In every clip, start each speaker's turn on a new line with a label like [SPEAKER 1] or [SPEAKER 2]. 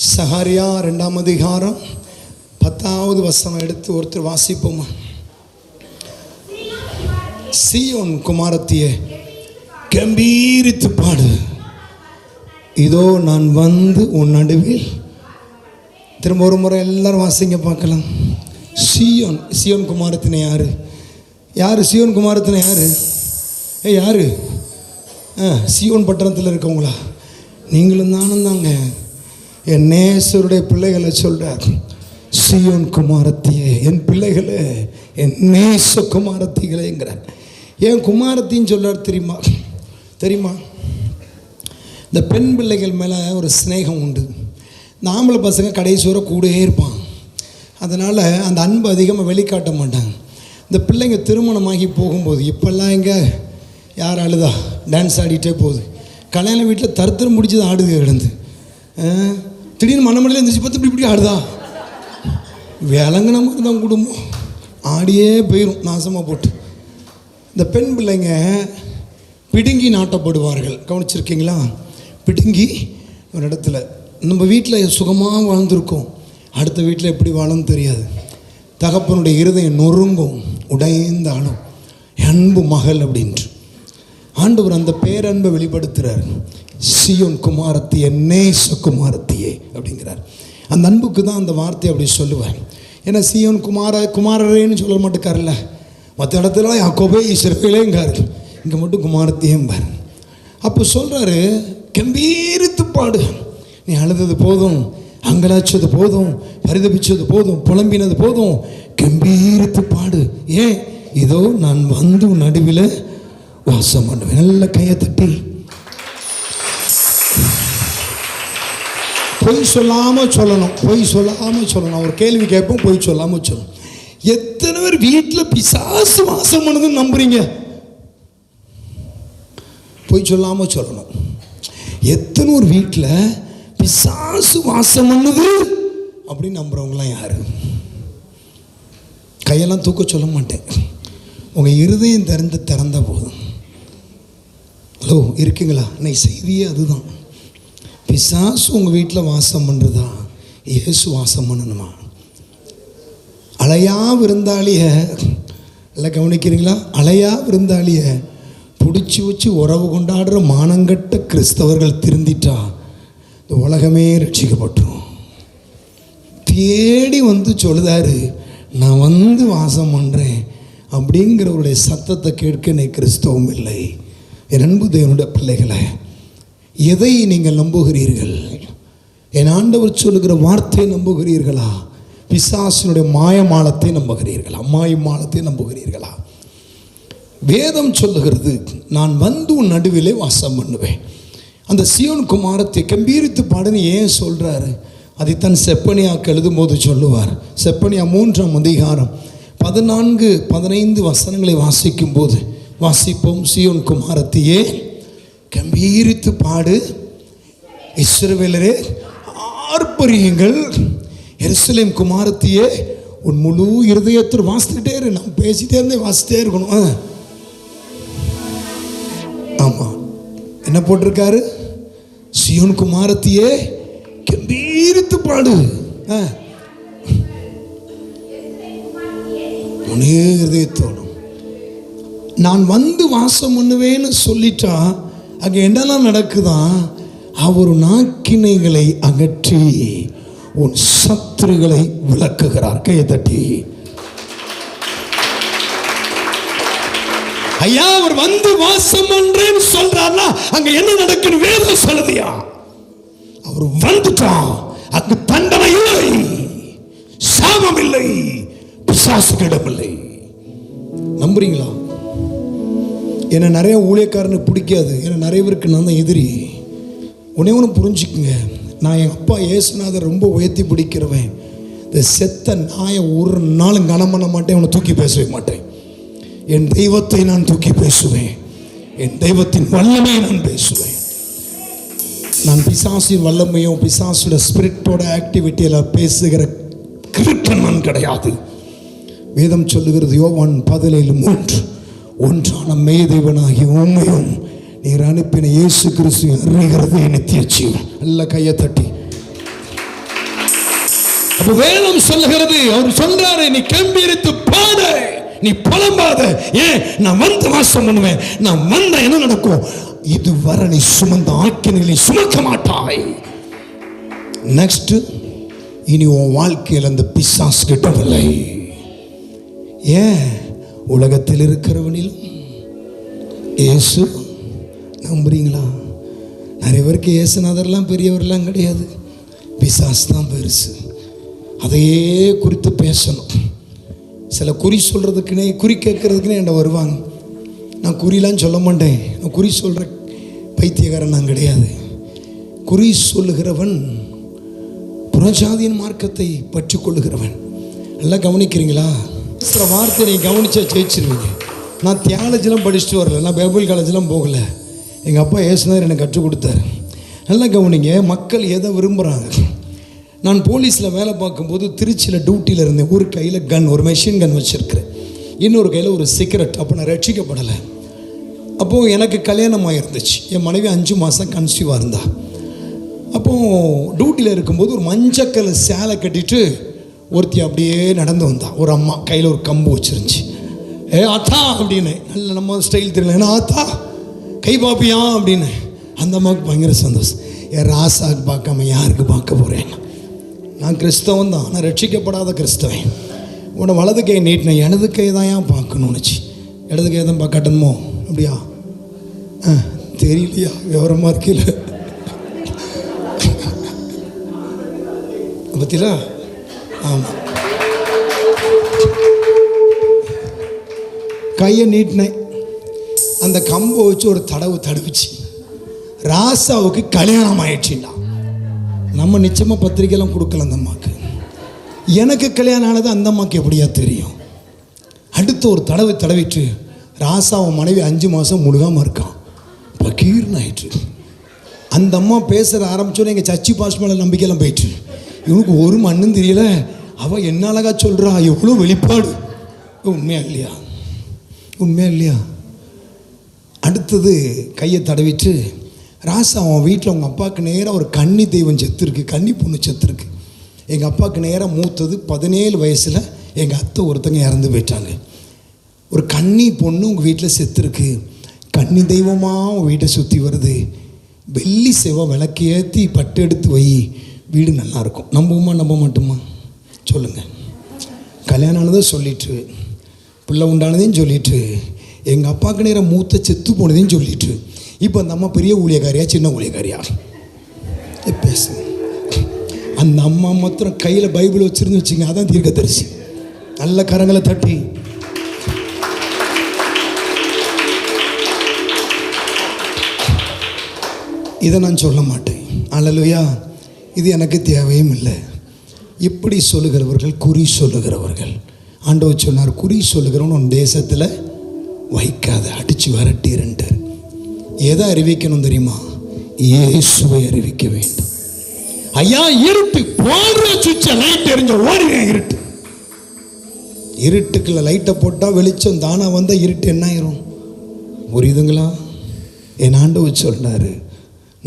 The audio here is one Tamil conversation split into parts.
[SPEAKER 1] சகரியா 2ஆம் அதிகாரம் 10வது வசனம் எடுத்து ஒருத்தர் வாசிப்போமா? சீயோன் குமாரத்தியே கம்பீரித்து பாடு, இதோ நான் வந்து உன் நடுவில். திரும்ப ஒரு முறை எல்லாரும் வாசிங்க பார்க்கலாம். சியோன் குமாரத்தினை யாரு சியோன் குமாரத்தினை யாரு? சியோன் பட்டணத்தில் இருக்கவங்களா? நீங்களும் நானும் தாங்க. என் நேசருடைய பிள்ளைகளை சொல்கிறார், சியோன் குமாரத்தியே, என் பிள்ளைகளே, என் நேச குமாரத்திகளேங்கிறார். ஏன் குமாரத்தின்னு சொல்கிறார் தெரியுமா? இந்த பெண் பிள்ளைகள் மேலே ஒரு ஸ்நேகம் உண்டு. இந்த ஆம்பளை பசங்க கடைசி வரை கூடவே இருப்பான். அதனால் அந்த அன்பு அதிகமாக வெளிக்காட்ட மாட்டாங்க. இந்த பிள்ளைங்க திருமணமாகி போகும்போது, இப்போல்லாம் எங்கே யார் அழுதா டான்ஸ் ஆடிட்டே போகுது. கல்யாண வீட்டில் தருத்தரம் முடிச்சது ஆடுது கிடந்து. திடீர்னு மனமடியில் இருந்துச்சு பார்த்து இப்படி ஆடுதா. விளங்குன மாதிரி தான் குடும்பம் ஆடியே போயிடும் நாசமாக போட்டு. இந்த பெண் பிள்ளைங்க பிடுங்கி நாட்டப்படுவார்கள். கவனிச்சிருக்கீங்களா? பிடுங்கி ஒரு இடத்துல நம்ம வீட்டில் சுகமாக வாழ்ந்துருக்கோம், அடுத்த வீட்டில் எப்படி வாழணும்னு தெரியாது. தகப்பனுடைய இருதயம் நொறுங்கும், உடைந்தாலும் அன்பு மகள் அப்படின்ட்டு ஆண்டவர் அந்த பேரன்பை வெளிப்படுத்துகிறார். சியோன் குமாரத்தியே, நேச குமாரத்தியே அப்படிங்கிறார். அந்த அன்புக்கு தான் அந்த வார்த்தை அப்படி சொல்லுவார். ஏன்னா சியோன் குமாரரேன்னு சொல்ல மாட்டேக்கார்ல. மற்ற இடத்துல யாக்கோபே இஸ்ரவேலேங்காரு, இங்கே மட்டும் குமாரத்தியேம்பார். அப்போ சொல்கிறாரு, கம்பீரித்து பாடு, நீ அழுதது போதும், அங்கலாச்சது போதும், பரிதபிச்சது போதும், புலம்பினது போதும், கம்பீரித்து பாடு. ஏன்? இதோ நான் வந்து நடுவில் வாசம் பண்ணுவேன். நல்ல கையை தட்டி. பொய் சொல்லாமல் சொல்லணும். ஒரு கேள்வி கேட்போம், பொய் சொல்லாமல் சொல்லணும். எத்தனை பேர் வீட்டில் பிசாசு வாசம் பண்ணுதுன்னு நம்புறீங்க? பொய் சொல்லாமல் சொல்லணும். எத்தனை ஒரு வீட்டில் பிசாசு வாசம் பண்ணுது அப்படின்னு நம்புறவங்களாம் யாரு? கையெல்லாம் தூக்க சொல்ல மாட்டேன். உங்கள் இருதயம் திறந்த போதும். ஹலோ, இருக்கீங்களா? இன்னைக்கு செய்தியே அதுதான். பிசாசு உங்கள் வீட்டில் வாசம் பண்ணுறதா, இயேசு வாசம் பண்ணணுமா? அலையா விருந்தாளிய எல்லாம் கவனிக்கிறீங்களா? அலையா விருந்தாளிய பிடிச்சி வச்சு உறவு கொண்டாடுற மானங்கட்ட கிறிஸ்தவர்கள் திருந்திட்டா இந்த உலகமே ரட்சிக்கப்பட்டுரும். தேடி வந்து சொல்லுதாரு, நான் வந்து வாசம் பண்ணுறேன் அப்படிங்கிறவருடைய சத்தத்தை கேட்க இன்னைக்கு கிறிஸ்தவம் இல்லை. என் அன்பு தேவனுடைய பிள்ளைகளை, எதை நீங்கள் நம்புகிறீர்கள்? என் ஆண்டவர் சொல்லுகிற வார்த்தையை நம்புகிறீர்களா? பிசாசினுடைய மாயமாலத்தை நம்புகிறீர்களா? மாயமாலத்தை நம்புகிறீர்களா? வேதம் சொல்லுகிறது, நான் வந்து உன் நடுவிலே வாசம் பண்ணுவேன். அந்த சியோன் குமாரத்தை கம்பீரித்து பாடுன்னு ஏன் சொல்கிறாரு? அதைத்தான் செப்பனியாக்கு எழுதும் போது சொல்லுவார். செப்பனியா 3ஆம் அதிகாரம் 14-15 வசனங்களை வாசிக்கும் போது வாசிப்போம். சியோன் குமாரத்தையே கம்பீரித்து பாடு, இஸ்ரவேலரே ஆர்ப்பரியுங்கள், எருசலேம் குமாரத்தையே உன் முழு இருதயத்தில் வாசித்துட்டே இரு. நான் பேசிட்டே இருந்தே வாசிட்டே இருக்கணும். ஆமாம், என்ன போட்டிருக்காரு? சியோன் குமாரத்தையே கம்பீரித்து பாடு. இருதயத்தோடும் நான் வந்து வாசம் பண்ணுவேன்னு சொல்லிட்டா அங்கே என்னெல்லாம் நடக்குதான்? அவர் நாக்கினைகளை அகற்றி உன் சத்துருகளை விளக்குகிறார். கையை தட்டி. ஐயா, அவர் வந்து வாசம் பண்றேன்னு சொல்றாருன்னா அங்க என்ன நடக்குன்னு வேதம் சொல்லுதியா? அவர் வந்துட்டான், அங்கு தண்டனை இல்லை, சாபம் இல்லை, பிசாசுக்கு இடமில்லை. நம்புறீங்களா? என்னை நிறைய ஊழியக்காரனுக்கு பிடிக்காது. ஏன்னா நிறைய பேருக்கு நான் தான் எதிரி. ஒன்று புரிஞ்சுக்குங்க, நான் என் அப்பா இயேசுநாதர் ரொம்ப உயர்த்தி பிடிக்கிறவன். இந்த செத்த நாயை ஒரு நாளும் கனம் பண்ண மாட்டேன், அவனை தூக்கி பேசவே மாட்டேன். என் தெய்வத்தை நான் தூக்கி பேசுவேன், என் தெய்வத்தின் வல்லமையை நான் பேசுவேன். நான் பிசாசின் வல்லமையும் பிசாசோட ஸ்பிரிட்டோட ஆக்டிவிட்டியில் பேசுகிற கிறிஸ்தவன் நான் கிடையாது. வேதம் சொல்லுகிறது, யோவான் 17:3, ஒன்றான மெய்தேவனாகிய உண்மையும் நீர் அனுப்பின இயேசு கிறிஸ்து அறிகிறது நித்திய ஜீவன். நல்ல கையை தட்டி. அப்ப வேதம் சொல்லுகிறது, அவர் சொல்றாரு, நீ கம்பீரித்து பாடு, நீ புலம்பாத. ஏன்? நான் வந்து வாசம் பண்ணுவேன். நான் வந்த என்ன நடக்கும்? இதுவரை நீ சுமந்த ஆக்கினை சுமக்க மாட்டாய். நெக்ஸ்ட், இனி உன் வாழ்க்கையில் அந்த பிசாசு கிட்டவில்லை. ஏன்? உலகத்தில் இருக்கிறவனிலும் இயேசு. நம்புறீங்களா? நிறைய பேருக்கு இயேசுநாதர்லாம் பெரியவர்லாம் கிடையாது, பிசாசு தான் பெருசு. அதையே குறித்து பேசணும். சில குறி சொல்கிறதுக்குன்னே, குறி கேட்கறதுக்குன்னே என்ன வருவாங்க. நான் குறிலாம் சொல்ல மாட்டேன். நான் குறி சொல்கிற பைத்தியக்காரன் நான் கிடையாது. குறி சொல்லுகிறவன் புறஜாதியின் மார்க்கத்தை பற்றி கொள்ளுகிறவன். நல்லா கவனிக்கிறீங்களா? சில வார்த்தை நீங்கள் கவனிச்சா ஜெயிச்சிருவீங்க. நான் தியாலஜிலாம் படிச்சுட்டு வரல, நான் பைபிள் காலேஜெலாம் போகலை. எங்கள் அப்பா இயேசுநாதர் எனக்கு கற்றுக் கொடுத்தாரு. நல்லா கவனிங்க, மக்கள் எதை விரும்புகிறாங்க. நான் போலீஸில் வேலை பார்க்கும்போது திருச்சியில் டியூட்டியில் இருந்தேன். ஒரு கையில் கன், ஒரு மெஷின் கன் வச்சுருக்கிறேன், இன்னொரு கையில் ஒரு சிகரெட். அப்போ நான் ரட்சிக்கப்படலை. அப்போது எனக்கு கல்யாணம் ஆகிருந்துச்சு. என் மனைவி 5 மாதம் கன்சீவாக இருந்தா. அப்போது டியூட்டியில் இருக்கும்போது ஒரு மஞ்சக்கல் சேலை கட்டிட்டு ஒருத்தி அப்படியே நடந்து வந்தா. ஒரு அம்மா கையில் ஒரு கம்பு வச்சுருந்துச்சு. ஆத்தா அப்படின்னு, நல்ல நம்ம ஸ்டைல் தெரியல, ஏன்னா ஆத்தா கை பாப்பியா அப்படின்னு. அந்த அம்மாவுக்கு பயங்கர சந்தோஷம். என் ராசாவுக்கு பார்க்காம யாருக்கு பார்க்க போகிறேன்? நான் கிறிஸ்தவன் தான், நான் ரட்சிக்கப்படாத கிறிஸ்தவன். உன்னை வலது கை நீட்டினேன், இடது கை தான் ஏன் பார்க்கணுன்னுச்சு. இடது கை தான் பார்க்கட்டணுமோ? அப்படியா? தெரியலையா? விவரமாக இருக்கல பத்திலா? ஆமாம், கையை நீட்டினேன். அந்த கம்பை வச்சு ஒரு தடவுச்சு. ராசாவுக்கு கல்யாணம் ஆயிடுச்சுண்டா. நம்ம நிச்சயமாக பத்திரிக்கைலாம் கொடுக்கல அந்த அம்மாவுக்கு. எனக்கு கல்யாணம் ஆனது அந்த அம்மாவுக்கு எப்படியா தெரியும்? அடுத்து ஒரு தடவிட்டு ராசாவை மனைவி 5 மாதம் முழுகாமல் இருக்கான். பகீர்னு ஆயிடுச்சு. அந்த அம்மா பேசுகிற ஆரம்பிச்சோன்னே எங்கள் சர்ச்சி பாஸ் மேலே நம்பிக்கையெல்லாம் போயிட்டு, இவனுக்கு ஒரு மண்ணும் தெரியல, அவள் என்ன அழகா சொல்கிறா, எவ்வளோ வெளிப்பாடு. உண்மையா இல்லையா? உண்மையா இல்லையா? அடுத்தது கையை தடவிட்டு, ராசா அவன் வீட்டில் உங்கள் அப்பாவுக்கு நேராக ஒரு கன்னி தெய்வம் செத்துருக்கு, கன்னி பொண்ணு செத்துருக்கு. எங்கள் அப்பாவுக்கு நேராக மூத்தது 17 வயசில் எங்கள் அத்தை ஒருத்தங்க இறந்து போயிட்டாங்க. ஒரு கன்னி பொண்ணு உங்கள் வீட்டில் செத்துருக்கு, கன்னி தெய்வமாக உங்கள் வீட்டை சுற்றி வருது, வெள்ளி செவ்வாய் விளக்கு ஏற்றி பட்டு எடுத்து வை, வீடு நல்லாயிருக்கும். நம்புமா நம்ப மாட்டோமா? சொல்லுங்கள். கல்யாணம் ஆனதை சொல்லிட்டு, பிள்ளை உண்டானதையும் சொல்லிட்டு, எங்கள் அப்பாவுக்கு நேரம் மூத்த செத்து போனதையும் சொல்லிட்டு, இப்போ அந்த அம்மா பெரிய ஊழியக்காரியா சின்ன ஊழியக்காரியா? பேசு. அந்த அம்மா மாத்திரம் கையில் பைபிள் வச்சுருந்து வச்சுங்க, அதான் தீர்க்கதரிசி. நல்ல கரங்களை தட்டி. இதை நான் சொல்ல மாட்டேன். அல்லேலூயா. இது எனக்கு தேவையும் இல்லை. இப்படி சொல்லுகிறவர்கள் குறி சொல்லுகிறவர்கள். ஆண்டவர் சொன்னார், குறி சொல்லுகிறவன் உன் தேசத்தில் வைக்காத, அடித்து வரட்டீரன்ட்டார். எதை அறிவிக்கணும் தெரியுமா? இயேசுவை அறிவிக்க வேண்டும். ஐயா, இருட்டு போடுற சுவிட்ச லைட் எரிஞ்ச ஓடுவேன். இருட்டுக்குள்ள லைட்டை போட்டால் வெளிச்சம் தானா வந்தால் இருட்டு என்ன ஆயிரும்? புரியுதுங்களா? என் ஆண்டவர் சொன்னார்,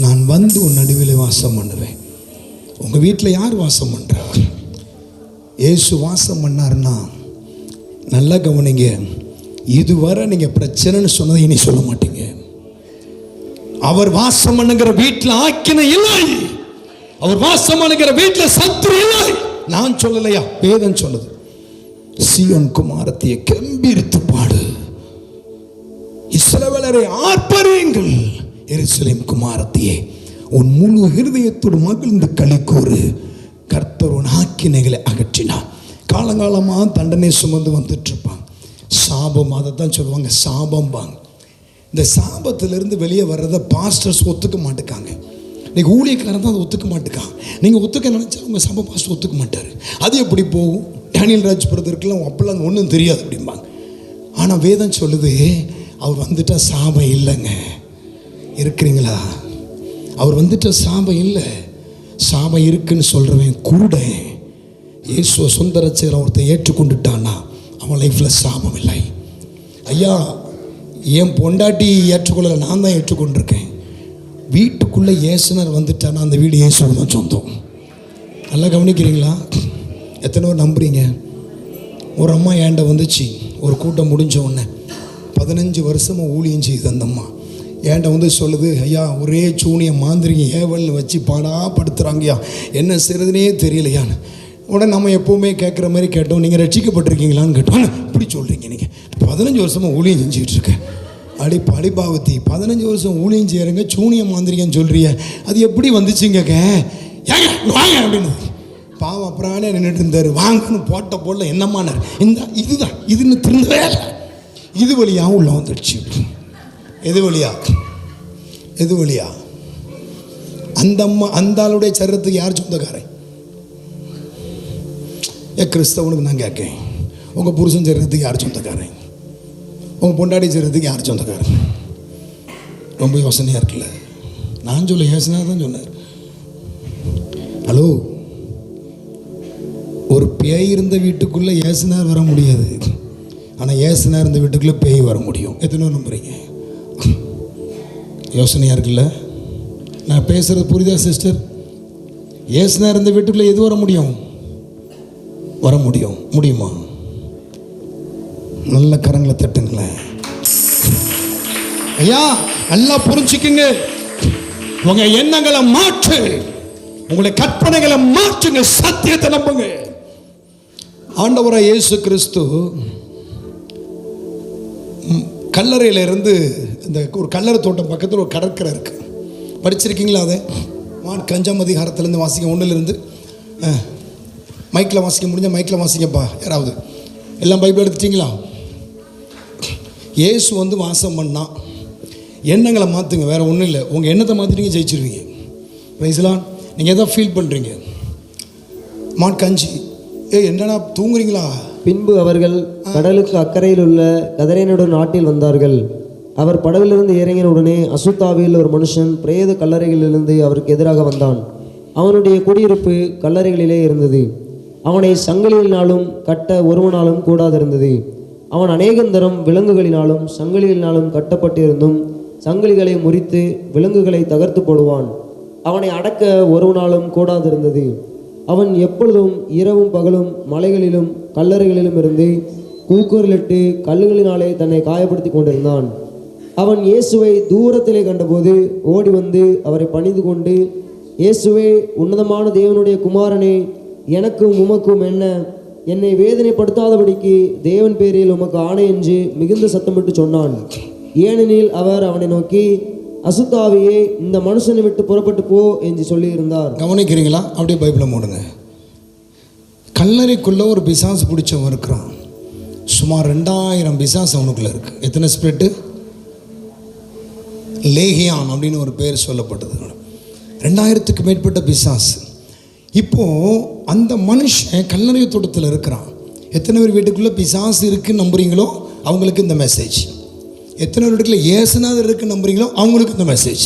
[SPEAKER 1] நான் வந்து உன் நடுவில் வாசம் பண்ணுவேன். உங்கள் வீட்டில் யார் வாசம் பண்ணுறா? இயேசு வாசம் பண்ணார்னா, நல்லா கவனிங்க, இதுவரை நீங்கள் பிரச்சனைன்னு சொன்னதை இனி சொல்ல மாட்டீங்க. அவர் வாசம் பண்ணுகிற வீட்டில் ஆக்கினை இல்லை, அவர் வாசம் பண்ணுகிற வீட்டில் சத்துரு இல்லை. நான் சொல்லலையா? வேதம் சொல்லுது. சீயோன் குமாரத்தியை கம்பீரித்து பாடு, இஸ்ரவேலரை ஆர்ப்பரியுங்கள், எருசலேம் குமாரத்தியே உன் முழு இருதயத்தோடு மகிழ்ந்து களிக்கூறு, கர்த்தர் உன் ஆக்கினைகளை அகற்றினார். காலங்காலமாக தண்டனை சுமந்து வந்துட்டு இருப்பாங்க. சாபம், அதை தான் சொல்லுவாங்க சாபம்பாங்க. இந்த சாபத்திலிருந்து வெளியே வர்றதை பாஸ்டர்ஸ் ஒத்துக்க மாட்டேக்காங்க. இன்னைக்கு ஊழியக்காரன் தான் அதை ஒத்துக்க மாட்டேக்கான். நீங்கள் ஒத்துக்க நினைச்சா உங்கள் சபை பாஸ்டர் ஒத்துக்க மாட்டார். அது எப்படி போகும்? டேனியல் ராஜ் பிரதருக்குலாம் அப்பெல்லாம் ஒன்றும் தெரியாது அப்படிம்பாங்க. ஆனால் வேதம் சொல்லுது, அவர் வந்துட்டா சாபம் இல்லைங்க. இருக்கிறீங்களா? அவர் வந்துட்ட சாபம் இல்லை. சாபம் இருக்குன்னு சொல்கிறவன் கூட இயேசுவை சொந்த ரட்சகரை ஒருத்தன் ஏற்றுக்கொண்டுட்டான்னா அவன் லைஃப்பில் சாபம் இல்லை. ஐயா, என் பொண்டாட்டி ஏற்றுக்கொள்ளலை, நான் தான் ஏற்றுக்கொண்டிருக்கேன். வீட்டுக்குள்ளே இயேசுனர் வந்துட்டான்னா அந்த வீடு இயேசுவை தான் சொந்தம். நல்லா கவனிக்கிறீங்களா? எத்தனை பேர் நம்புறீங்க? ஒரு அம்மா ஏண்ட வந்துச்சு, ஒரு கூட்டம் முடிஞ்ச உடனே 15 வருஷமாக ஊழியம் செய்யுது அந்த அம்மா. ஏண்ட வந்து சொல்லுது, ஐயா ஒரே சூனிய மாந்திரிங்க ஏவல்னு வச்சு படுத்துகிறாங்கய்யா, என்ன செய்கிறதுனே தெரியலையான்னு. உடனே நம்ம எப்போவுமே கேட்குற மாதிரி கேட்டோம், நீங்கள் ரட்சிக்கப்பட்டிருக்கீங்களான்னு கேட்டோம். இப்படி சொல்கிறீங்க, நீங்கள் 15 வருஷமாக ஊழியம் செஞ்சுக்கிட்டு இருக்கேன். அடிபாவத்தி 15 வருஷம் ஊழியம் செய்கிறங்க, சூனிய மாந்திரிகன்னு சொல்கிறிய, அது எப்படி வந்துச்சுங்க ஏங்க வாங்க அப்படின்னு. பாவம் அப்புறம் நின்றுட்டு இருந்தார். வாங்கன்னு போடல என்னம்மானார், இதுதான் இதுன்னு திருந்தவே இல்லை. இது வழியாக உள்ள வந்துடுச்சு. எது வழியா? அந்த அம்மா அந்த ஆளுடைய சரீரத்துக்கு யார் சொந்தக்காரன்? கிறிஸ்தவனுக்கு நான் கேட்கேன், உங்கள் புருஷன் சரீரத்துக்கு யார் சொந்தக்காரன்? உங்கள் பொண்டாடி சரீரத்துக்கு யார் சொந்தக்காரன்? ரொம்ப யோசனையாக இருக்குல்ல. நான் சொல்ல யோசனையாக தான் சொன்னார். ஹலோ, ஒரு பேய் இருந்த வீட்டுக்குள்ளே ஏசுனார் வர முடியாது, ஆனால் ஏசுனார் இருந்த வீட்டுக்குள்ளே பேய் வர முடியும். எத்தனை நம்புறீங்க? யோசனையாக இருக்குல்ல. நான் பேசுகிறது புரியுதா சிஸ்டர்? ஏசுனார் இருந்த வீட்டுக்குள்ளே எது வர முடியும்? முடியுமா? நல்ல கரங்களை தட்டுங்களேன். ஐயா நல்லா புரிஞ்சுக்குங்க. உங்க எண்ணங்களை மாற்று, உங்களுடைய கற்பனைகளை மாற்றுங்க, சத்தியத்தை நம்புங்க. ஆண்டவராய் இயேசு கிறிஸ்து கல்லறையில் இருந்து இந்த ஒரு கல்லறை தோட்டம் பக்கத்தில் ஒரு கடற்கரை இருக்கு. படிச்சிருக்கீங்களா? அதை 5ஆம் அதிகாரத்திலேருந்து வாசிக்க, 1லிருந்து. மைக்கில் வாசிக்க முடிஞ்ச மைக்கில் வாசிக்கப்பா. யாராவது எல்லாம் பைபிள் எடுத்துட்டிங்களா? இயேசு வந்து வாசம் பண்ணால் எண்ணங்களை மாற்றுங்க, வேறு ஒன்றும் இல்லை. உங்கள் எண்ணத்தை மாற்றிட்டீங்க, ஜெயிச்சிருவீங்க. ரைஸ்லாம் நீங்கள் எதாவது ஃபீல் பண்ணுறீங்க. மார்க் 5. என்னடா தூங்குறீங்களா?
[SPEAKER 2] பின்பு அவர்கள் கடலுக்கு அக்கறையில் உள்ள கதரேனோட நாட்டில் வந்தார்கள். அவர் படவிலிருந்து இறங்கின உடனே அசுத்தாவியில் ஒரு மனுஷன் பிரேத கல்லறைகளிலிருந்து அவருக்கு எதிராக வந்தான். அவனுடைய குடியிருப்பு கல்லறைகளிலே இருந்தது. அவனை சங்கிலியினாலும் கட்ட ஒருவனாலும் கூடாதிருந்தது. அவன் அநேகந்தரம் விலங்குகளினாலும் சங்கிலியினாலும் கட்டப்பட்டிருந்தும் சங்கிலிகளை முறித்து விலங்குகளை தகர்த்து போடுவான். அவனை அடக்க ஒருவனாலும் கூடாதிருந்தது. அவன் எப்பொழுதும் இரவும் பகலும் மலைகளிலும் கல்லறைகளிலும் இருந்து கூக்குரலிட்டு கல்லுகளினாலே தன்னை காயப்படுத்தி கொண்டிருந்தான். அவன் இயேசுவை தூரத்திலே கண்டபோது ஓடி வந்து அவரை பணிந்து கொண்டு, இயேசுவே, உன்னதமான தேவனுடைய குமாரனே, எனக்கும் உமக்கும் என்ன? என்னை வேதனைப்படுத்தாதபடிக்கு தேவன் பேரில் உமக்கு ஆணை என்று மிகுந்த சத்தமிட்டு சொன்னான். ஏனெனில் அவர் அவனை நோக்கி, அசுத்தாவியே, இந்த மனுஷனை விட்டு புறப்பட்டு போ என்று சொல்லியிருந்தார்.
[SPEAKER 1] கவனிக்கிறீங்களா? அப்படியே பைபிளை மூடுங்க. கல்லறைக்குள்ளே ஒரு பிசாசு பிடிச்சவன் இருக்கிறான். சுமார் 2000 பிசாசு அவனுக்குள்ளே இருக்கு. எத்தனை ஸ்பிரிட்டு? லேகியான் அப்படின்னு ஒரு பேர் சொல்லப்பட்டது. 2000க்கு மேற்பட்ட பிசாசு. இப்போது அந்த மனுஷன் கல்லறை தோட்டத்தில் இருக்கிறான். எத்தனை பேர் வீட்டுக்குள்ளே பிசாசு இருக்குன்னு நம்புறீங்களோ அவங்களுக்கு இந்த மெசேஜ். எத்தனை பேர் வீட்டுக்குள்ள ஏசுநாதர் இருக்குன்னு நம்புறீங்களோ அவங்களுக்கு இந்த மெசேஜ்.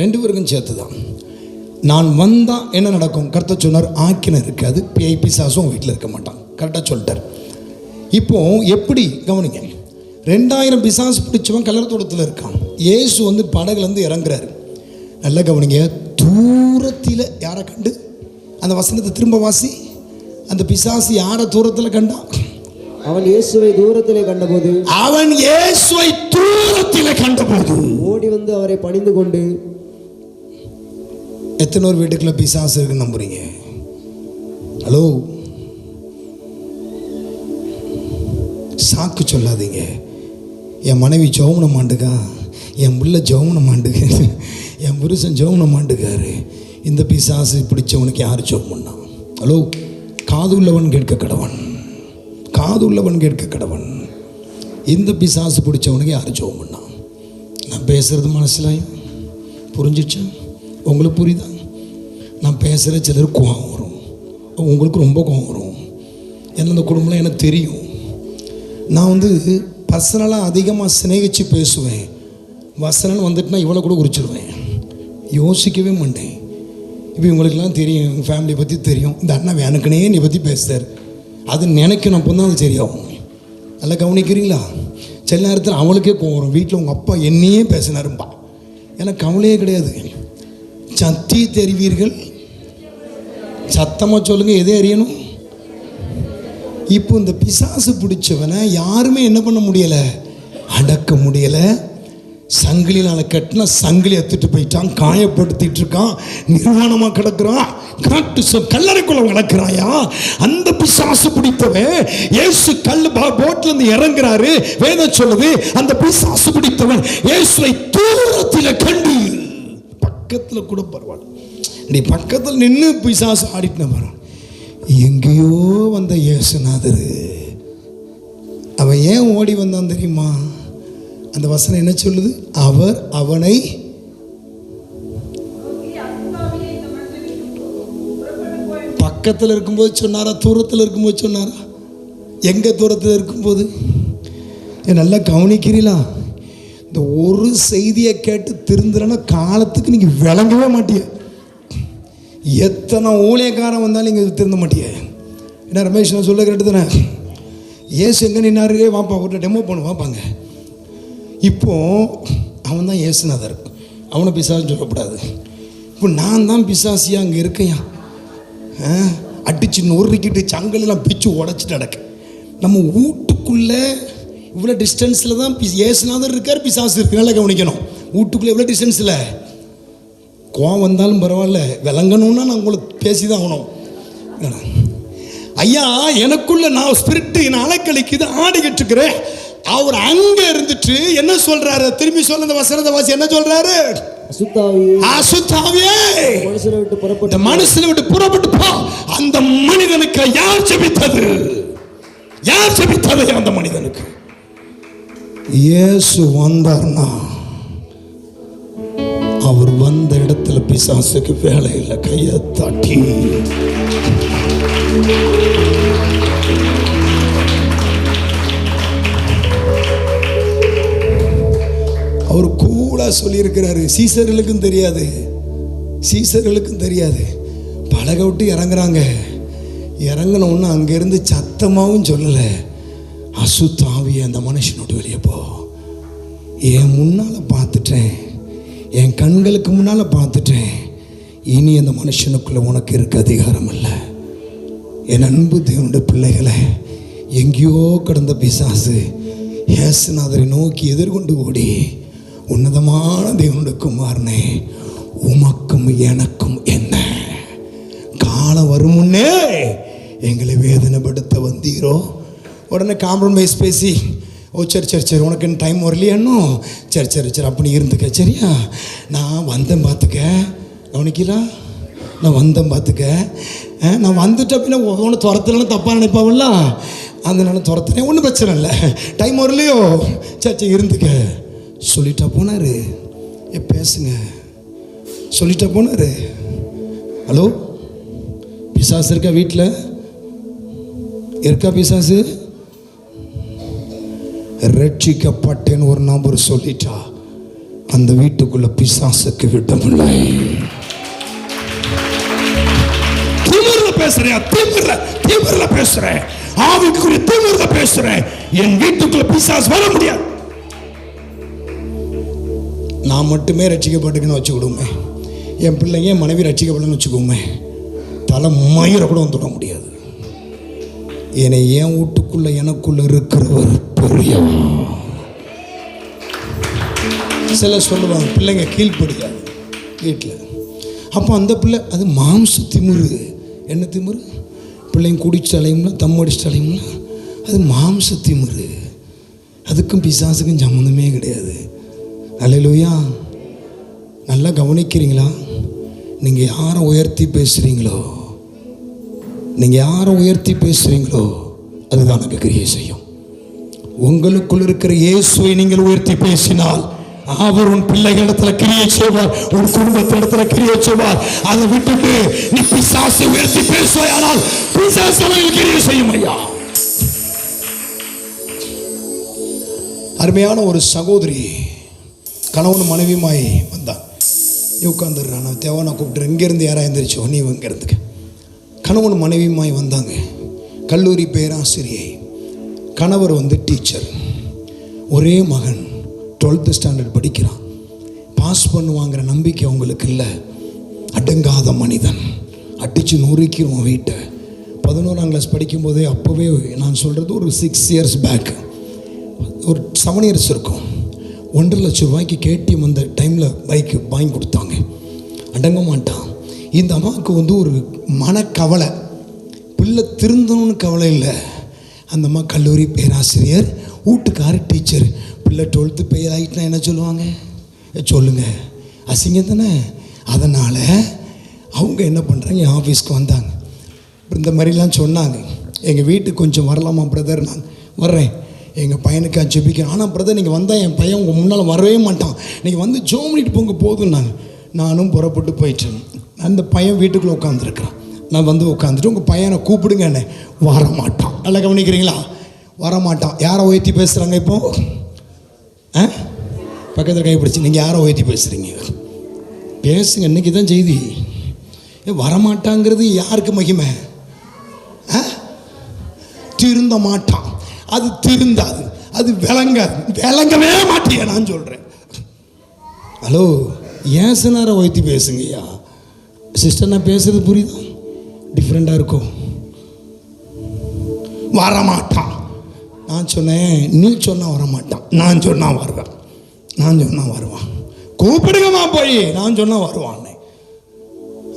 [SPEAKER 1] 2 பேருக்கும் சேர்த்து தான். நான் வந்தால் என்ன நடக்கும்? கரெக்டாக சொன்னார். ஆக்கினை இருக்காது, பேய் பிசாசும் வீட்டில் இருக்க மாட்டான். கரெக்டாக சொல்லிட்டார். இப்போது எப்படி கவனிங்க, 2000 பிசாசு பிடிச்சவன் கல்லறை தோட்டத்தில் இருக்கான். இயேசு வந்து படகுலேருந்து இறங்குறாரு. நல்லா கவனிங்க. தூரத்தில் யாரை கண்டு? அந்த வசனத்தை திரும்ப வாசி. அந்த பிசாசு யாரை தூரத்தில் கண்டான்?
[SPEAKER 2] அவன் இயேசுவை தூரத்திலே கண்டபோது ஓடி வந்து அவரை பணிந்து கொண்டு.
[SPEAKER 1] எத்தனை ஒரு வீட்டுக்குள்ள பிசாசு இருக்குன்னு நம்புறீங்க? ஹலோ, சாக்கு சொல்லாதீங்க. என் மனைவி ஜெபம் பண்ண மாட்டுக்கா, என் புள்ள ஜெபம் பண்ண மாட்டுக்கு, என் புருஷன் ஜெபம் பண்ண மாட்டுக்காரு. இந்த பிசாசு பிடிச்சவனுக்கு யார் ஜெபம் பண்ணான்? ஹலோ, காது உள்ளவன் கேட்க கடவன், காது உள்ளவன் கேட்க கடவன். இந்த பிசாசு பிடிச்சவனுக்கு யார் ஜெபம் பண்ணான்? நான் பேசுகிறது மனசில் புரிஞ்சிச்சா? உங்களுக்கு புரியுதா? நான் பேசுகிற சிலர் கோவம் வரும், உங்களுக்கு ரொம்ப கோவம் வரும். ஏன்னா இந்த குடும்பம்லாம் எனக்கு தெரியும். நான் வந்து பர்சனலாக அதிகமாக சிநேகிச்சு பேசுவேன். வசனம் வந்துட்டுனா இவ்வளோ கூட குறிச்சிடுவேன், யோசிக்கவே மாட்டேன். இப்போ இவங்களுக்கெல்லாம் தெரியும், எங்கள் ஃபேமிலியை பற்றி தெரியும். இந்த அண்ணா எனக்குனே நீ பற்றி பேசுகிறார், அது நினைக்கணும், அப்போ தான் அது சரியாகும். நல்லா கவனிக்கிறீங்களா? சில நேரத்தில் அவளுக்கே கோவம் வரும். வீட்டில் உங்கள் அப்பா என்னையே பேசினாரும்பா, எனக்கு கவலையே கிடையாது. சத்தி தெரிவீர்கள், சத்தமாக சொல்லுங்கள். எதே அறியணும்? இப்போ இந்த பிசாசு பிடிச்சவனை யாருமே என்ன பண்ண முடியலை, அடக்க முடியலை. சங்கிலினால் கட்டினா சங்கிலி எடுத்துட்டு போயிட்டான், காயப்படுத்திட்டு இருக்கான், நிர்வாணமாக கிடக்குறான், கல்லறைக்குள்ள கிடக்குறாயா. அந்த பிசாசு பிடித்தவன் இயேசு போட்ல இருந்து இறங்குறாரு. வேதம் சொல்லுது, அந்த பிசாசு பிடித்தவன் இயேசுவை தூரத்தில் கண்டு, பக்கத்தில் கூட பரவாயில்ல, நீ பக்கத்தில் நின்று பிசாசு ஆடிட்டு வரான். எங்கேயோ வந்த இயேசுநாதர் அவன் ஏன் ஓடி வந்தான் தெரியுமா? அந்த வசனம் என்ன சொல்லுது? அவர் அவனை பக்கத்தில் இருக்கும்போது சொன்னாரா, தூரத்தில் இருக்கும்போது சொன்னாரா? எங்கே தூரத்தில் இருக்கும்போது? நல்லா கவனிக்கிறீங்களா? இந்த ஒரு செய்தியை கேட்டு திருந்துறனா காலத்துக்கு நீங்கள் விளங்கவே மாட்டீங்க. எத்தனை ஊழியக்காரன் வந்தாலும் நீங்கள் திருந்த மாட்டீங்க. என்ன ரமேஷ் நான் சொல்ல கேட்டு தானே, ஏசு எங்கே நின்னாரு, வாப்பா ஒரு டெமோ பண்ணு வாப்பாங்க. இப்போ அவன் தான் ஏசுநாதர், அவனை பிசாசுன்னு சொல்லக்கூடாது. இப்போ நான் தான் பிசாசியாக அங்கே இருக்கையா, அடிச்சு நொறுக்கிட்டு சங்கலெல்லாம் பிச்சு உடச்சிட்டு அடக்க. நம்ம வீட்டுக்குள்ளே இவ்வளோ டிஸ்டன்ஸில் தான் ஏசுநாதர் இருக்கார், பிசாசு இருக்கு. நல்லா கவனிக்கணும். வீட்டுக்குள்ளே எவ்வளோ டிஸ்டன்ஸில். கோவம் வந்தாலும் பரவாயில்ல, விளங்கணும்னா நான் உங்களுக்கு பேசி தான் ஆகணும். ஐயா எனக்குள்ள நான் ஸ்பிரிட்டு என்ன அலைக்கழிக்குது, ஆடிக்கிட்டு இருக்கிறேன். அவர் அங்க இருந்துட்டு என்ன சொல்றாரு? திரும்பி சொல்ல, அந்த வசனத்தை வாசி. என்ன சொல்றாரு? அசுத்தாவியே மனுஷனை விட்டு புறப்பட்டு போ. அந்த மனிதனுக்கு யார் ஜெபித்தது? யார் ஜெபித்தது அந்த மனிதனுக்கு? இயேசு வந்தார்னா அவர் வந்த இடத்துல பிசாசுக்கு வேலை இல்லை. கையை தட்டி அவர் கூட சொல்லியிருக்கிறாரு. சீசர்களுக்கும் தெரியாது, சீசர்களுக்கும் தெரியாது. பலக விட்டு இறங்குறாங்க. இறங்கினோன்னு அங்கேருந்து சத்தமாகவும் சொல்லலை, அசுத்தாவிய அந்த மனுஷனோட வெளியே போ. என் முன்னால் பார்த்துட்டேன், என் கண்களுக்கு முன்னால் பார்த்துட்டேன். இனி அந்த மனுஷனுக்குள்ள உனக்கு இருக்க அதிகாரம் இல்லை. என் அன்பு தேவனுடைய பிள்ளைகளை, எங்கேயோ கடந்த பிசாசு இயேசுநாதரை நோக்கி எதிர்கொண்டு ஓடி, உன்னதமான தேவனுடைய குமாரனே, உமக்கும் எனக்கும் என்ன காலம் வரும் முன்னே எங்களை வேதனைப்படுத்த வந்தீரோ? உடனே காம்ப்ரமைஸ் பேசி, ஓ சரி சரி சரி உனக்கு என்ன டைம் வரலையானோ, சரி சரி சரி அப்படி இருந்துக்க, சரியா நான் வந்தேன் பார்த்துக்க. கவனிக்கிறா, நான் வந்தேன் பார்த்துக்க. நான் வந்துட்ட அப்படின்னா ஒன்று துரத்துலன்னு தப்பாக நினைப்பாவில்ல, அதனால துரத்துனேன், ஒன்றும் பிரச்சனை இல்லை, டைம் வரலையோ, சரி சரி இருந்துக்க சொல்லிட்டா போனார். பேசுங்க, சொல்லிட்டா போனார். ஹலோ, பிசாசு இருக்கா வீட்டில்? இருக்கா பிசாசு? ரட்சிக்கப்பட்டேன்னு ஒரு நபர் சொல்லிட்டா அந்த வீட்டுக்குள்ள பிசாசுக்கு விடமில்லை. திமிர்ல பேசுறேன், திமிர்ல பேசுறேன், ஆவிக்குரிய திமிர்ல பேசுறேன். என் வீட்டுக்குள்ள பிசாசு வர முடியாது. நான் மட்டுமே ரட்சிக்கப்பட்டுக்குன்னு வச்சுக்கிடுமே, என் பிள்ளைங்க என் மனைவி ரட்சிக்கப்படலன்னு வச்சுக்கோமே, தலை மயிரை கூட வந்துட முடியாது. என்னை என் வீட்டுக்குள்ள எனக்குள்ள இருக்கிறவர் பெரியவன். சில சொல்லுவாங்க பிள்ளைங்க கீழ்ப்படியாது வீட்டில். அப்போ அந்த பிள்ளை அது மாம்ச திமிரு. என்ன திமிரு? பிள்ளைங்க குடிச்சு அலையும்ல, தம் அடிச்சு அலையும்ல, அது மாம்ச திமிரு. அதுக்கும் பிசாசுக்கும் சம்மந்தமே கிடையாது. அல்லேலூயா. நல்லா கவனிக்கிறீங்களா? நீங்கள் யாரை உயர்த்தி பேசுகிறீங்களோ, நீங்கள் யாரை உயர்த்தி பேசுகிறீங்களோ அதுதான் எனக்கு கிரியை செய்யும். உங்களுக்குள் இருக்கிற இயேசுவை நீங்கள் உயர்த்தி பேசினால் அவர் உன் பிள்ளைகளிடத்துல கிரியை செய்வார், உன் குடும்பத்திடத்துல கிரியை செய்வார். அதை விட்டுட்டு நீ பிசாசை உயர்த்தி பேசுவாயானால் பிசாசு கிரியை செய்யும். ஐயா, அருமையான ஒரு சகோதரி கணவன் மனைவியுமாய் வந்தான். நீ உட்காந்துடுறான், நான் தேவனை கூப்பிட்டு இங்கேருந்து யாராக எழுந்திரிச்சோ நீ இங்கே இருந்துக்க. கணவன் மனைவியுமாய் வந்தாங்க. கல்லூரி பேராசிரியை, கணவர் டீச்சர், ஒரே மகன் 12th ஸ்டாண்டர்ட் படிக்கிறான். பாஸ் பண்ணுவாங்கிற நம்பிக்கை அவங்களுக்கு இல்லை. அடங்காத மனிதன், அடித்து நொறுக்கிடுவோம் வீட்டை, 11ஆம் கிளாஸ் படிக்கும்போதே அப்போவே நான் சொல்கிறது ஒரு 6 இயர்ஸ் பேக், ஒரு 7 இயர்ஸ் இருக்கும். 1.5 லட்சம் ரூபாய்க்கு கேடிஎம் அந்த டைமில் பைக்கு வாங்கி கொடுத்தாங்க. அடங்க மாட்டான். இந்த அம்மாவுக்கு வந்து ஒரு மனக்கவலை, பிள்ளை திருந்தணும்னு கவலை இல்லை. அந்த அம்மா கல்லூரி பேராசிரியர், வீட்டுக்கார டீச்சர். பிள்ளை 12th ஃபெயில் ஆகிட்டுனா என்ன சொல்லுவாங்க? சொல்லுங்கள், அசிங்கம் தானே. அதனால் அவங்க என்ன பண்ணுறாங்க, என் ஆஃபீஸ்க்கு வந்தாங்க. இந்த மாதிரிலாம் சொன்னாங்க. எங்கள் வீட்டுக்கு கொஞ்சம் வரலாமா பிரதர்? நான் வர்றேன், எங்கள் பையனுக்கு ஜெபிக்கிறேன். ஆனால் பிரதர் நீங்கள் வந்தால் என் பையன் உங்கள் முன்னால் வரவே மாட்டான், நீங்கள் வந்து ஜோம் பண்ணிட்டு போங்க போதும்னாங்க. நானும் புறப்பட்டு போயிட்டேன். அந்த பையன் வீட்டுக்குள்ளே உட்காந்துருக்குறான். நான் வந்து உட்காந்துட்டு உங்கள் பையனை கூப்பிடுங்க. என்ன வரமாட்டான். நல்லா கவனிக்கிறீங்களா? வரமாட்டான். யாரை உயர்த்தி பேசுகிறாங்க இப்போது? பக்கத்தில் கைப்பிடிச்சி நீங்கள் யாரை உயர்த்தி பேசுகிறீங்க? பேசுங்க, இன்றைக்கி தான் செய்தி. வரமாட்டாங்கிறது யாருக்கு மகிமை? திருந்த மாட்டான், அது திருந்தாது, அது விளங்கவே மாட்டியா நான் சொல்கிறேன். ஹலோ, ஏன் சினாரை ஒய்த்தி பேசுங்கய்யா. சிஸ்டர் நான் பேசுறது புரியுதா? டிஃப்ரெண்ட்டாக இருக்கும். வரமாட்டான். நான் சொன்னேன், நீ சொன்னால் வரமாட்டான், நான் சொன்னால் வருவேன். நான் சொன்னால் வருவான். கூப்பிடுங்கம்மா போய், நான் சொன்னால் வருவான்.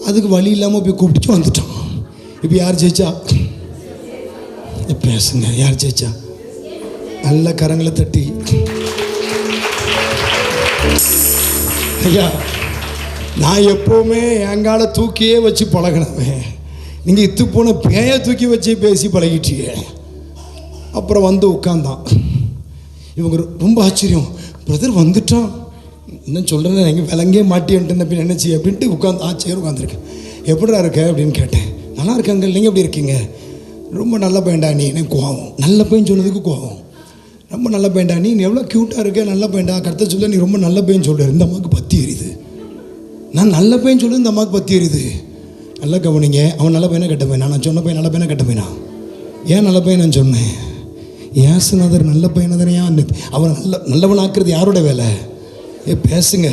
[SPEAKER 1] அதுக்கு வழி இல்லாமல் போய் கூப்பிட்டு வந்துட்டான். இப்போ யார் ஜெயிச்சா? பேசுங்க, யார் ஜெயிச்சா? நல்ல கரங்களை தட்டி. ஐயா, நான் எப்போவுமே எங்கால தூக்கியே வச்சு பழகினவேன். நீங்கள் இத்து போன பேய தூக்கி வச்சு பேசி பழகிட்டீங்க. அப்புறம் வந்து உட்காந்தான். இவங்க ரொம்ப ஆச்சரியம், பிரதர் வந்துட்டான். இன்னும் சொல்கிறேன், எங்கள் விளங்கே மாட்டின்ட்டு பின் என்ன செய்ய அப்படின்ட்டு உட்காந்து ஆச்சரியம் உட்காந்துருக்கேன். எப்படிடா இருக்க அப்படின்னு கேட்டேன். நல்லா இருக்காங்க, நீங்கள் எப்படி இருக்கீங்க? ரொம்ப நல்ல பையன்டா நீ. எனக்கு கோவம், நல்ல பையன் சொன்னதுக்கு கோவம். ரொம்ப நல்ல பையன்டா நீ எவ்வளோ க்யூட்டாக இருக்க, நல்ல பையன்டா. கருத்தை சொல்ல நீ ரொம்ப நல்ல பையன் சொல்கிறார். இந்த அம்மாவுக்கு பற்றி எரியுது. நான் நல்ல பையன் சொல்லு, இந்த அம்மாவுக்கு பற்றி எரியுது. நல்லா கவனிங்க, அவன் நல்ல பையனை கெட்ட பையனா? நான் சொன்ன பையன் நல்ல பையனை கெட்ட பையனா? ஏன் நல்ல பையன் நான் சொன்னேன்? ஏசுநாதர் நல்ல பையனதனையா? அவன் நல்லவன் ஆக்குறது யாரோட வேலை? பேசுங்க.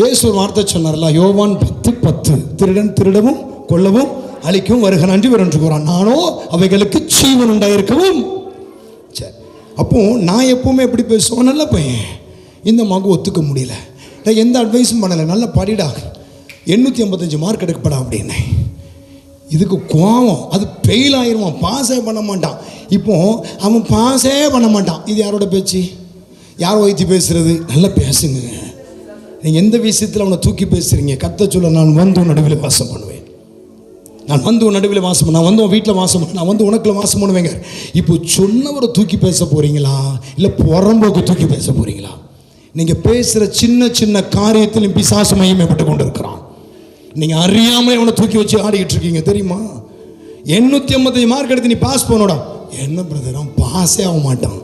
[SPEAKER 1] ஏசு ஒரு வார்த்தை சொன்னார்ல, யோவான் 10:10, திருடன் திருடவும் கொல்லவும் அழிக்கவும் வருகிறான் என்று கூறான், நானோ அவைகளுக்கு ஜீவன் உண்டாயிருக்கவும். சரி, அப்போ நான் எப்பவுமே எப்படி பேசுவேன்? நல்ல பையன். இந்த மகு ஒத்துக்க முடியல. நான் எந்த அட்வைஸும் பண்ணலை. நல்லா படிடா, 855 மார்க் எடுக்கப்படா அப்படின்னு. இதுக்கு கோவம், அது ஃபெயில் ஆயிடுவான், பாஸே பண்ண மாட்டான். இப்போ அவன் பாஸே பண்ண மாட்டான். இது யாரோட பேச்சு? யார் வைத்து பேசுறது? நல்லா பேசுங்க. நீங்கள் எந்த விஷயத்தில் அவனை தூக்கி பேசுகிறீங்க? கர்த்தர் சொல்ல, நான் வந்து உன் நடுவில் வாசம் பண்ணுவேன். நான் வந்து உன் நடுவில் வாசம் பண்ண, நான் வந்து உன் வீட்டில் வாசம் பண்ண, நான் வந்து உனக்குள்ள வாசம் பண்ணுவேங்க. இப்போ சொன்னவரை தூக்கி பேச போகிறீங்களா, இல்லை புறம்போக்கு தூக்கி பேச போகிறீங்களா? நீங்கள் பேசுகிற சின்ன சின்ன காரியத்திலும் பிசாசு மகிமைப்பட்டு கொண்டு இருக்கிறான். நீங்கள் அறியாமல் அவனை தூக்கி வச்சு ஆடிக்கிட்டு இருக்கீங்க தெரியுமா? 855 மார்க் எடுத்து நீ பாஸ் பண்ணோடா. என்ன பிரதர், அவன் பாஸே ஆக மாட்டான்.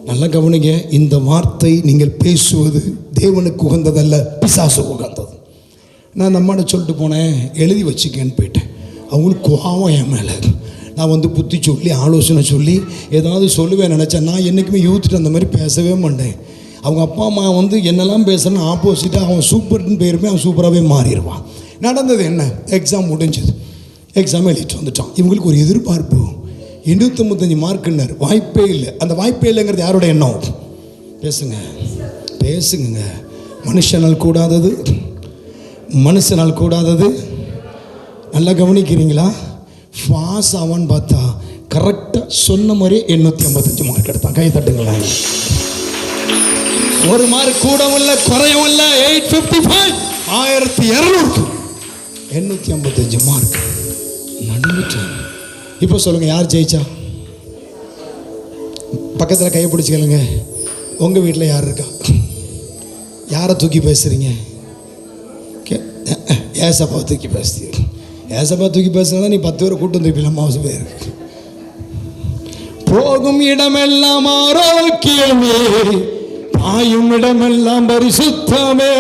[SPEAKER 1] நல்லா கவனிங்க, இந்த வார்த்தை நீங்கள் பேசுவது தேவனுக்கு உகந்ததல்ல, பிசாசு உகந்தது. நான் அந்த அம்மாட்ட சொல்லிட்டு போனேன், எழுதி வச்சுக்கேன்னு போயிட்டேன். அவங்களுக்கு கோவம் என் மேலே. நான் வந்து புத்தி சொல்லி ஆலோசனை சொல்லி ஏதாவது சொல்லுவேன் நினச்சேன். நான் என்றைக்குமே யூத்துட்டு அந்த மாதிரி பேசவே மாட்டேன். அவங்க அப்பா அம்மா வந்து என்னெல்லாம் பேசுகிறேன்னு ஆப்போசிட்டாக அவன் சூப்பர்னு பேருமே அவன் சூப்பராகவே மாறிடுவான். நடந்தது என்ன, எக்ஸாம் முடிஞ்சது. எக்ஸாம் எழுதிட்டு வந்துட்டான். இவங்களுக்கு ஒரு எதிர்பார்ப்பு, 855 மார்க்குன்னார். வாய்ப்பே இல்லை. அந்த வாய்ப்பே இல்லைங்கிறது யாரோட எண்ணம்? பேசுங்க, பேசுங்க. மனுஷனால் கூடாதது, மனுஷனால் கூடாதது. நல்லா கவனிக்கிறீங்களா? பாஸ் ஆவான்னு பார்த்தா கரெக்டாக சொன்ன மாதிரி 855 மார்க் எடுத்தான். கை தட்டுங்களேன். ஒரு மார்க் கூடவும் இல்லை குறையவும் இல்லை. 855, 1200, 855 மார்க் நடுவிட்டான். இப்போ சொல்லுங்கள், யார் ஜெயிச்சா? பக்கத்தில் கையை பிடிச்சிக்கலுங்க. உங்கள் வீட்டில் யார் இருக்கா? யாரை தூக்கி பேசுகிறீங்க? ஏசப்பா தூக்கி பேசுறீங்க. ஏசப்பா தூக்கி பேசுனா நீ 10 பேரை கூட்டம் தூக்கிலாம் மாசு பேர். போகும் இடமெல்லாம் ஆரோக்கியமே, பாயும் இடமெல்லாம் பரிசுத்தமே,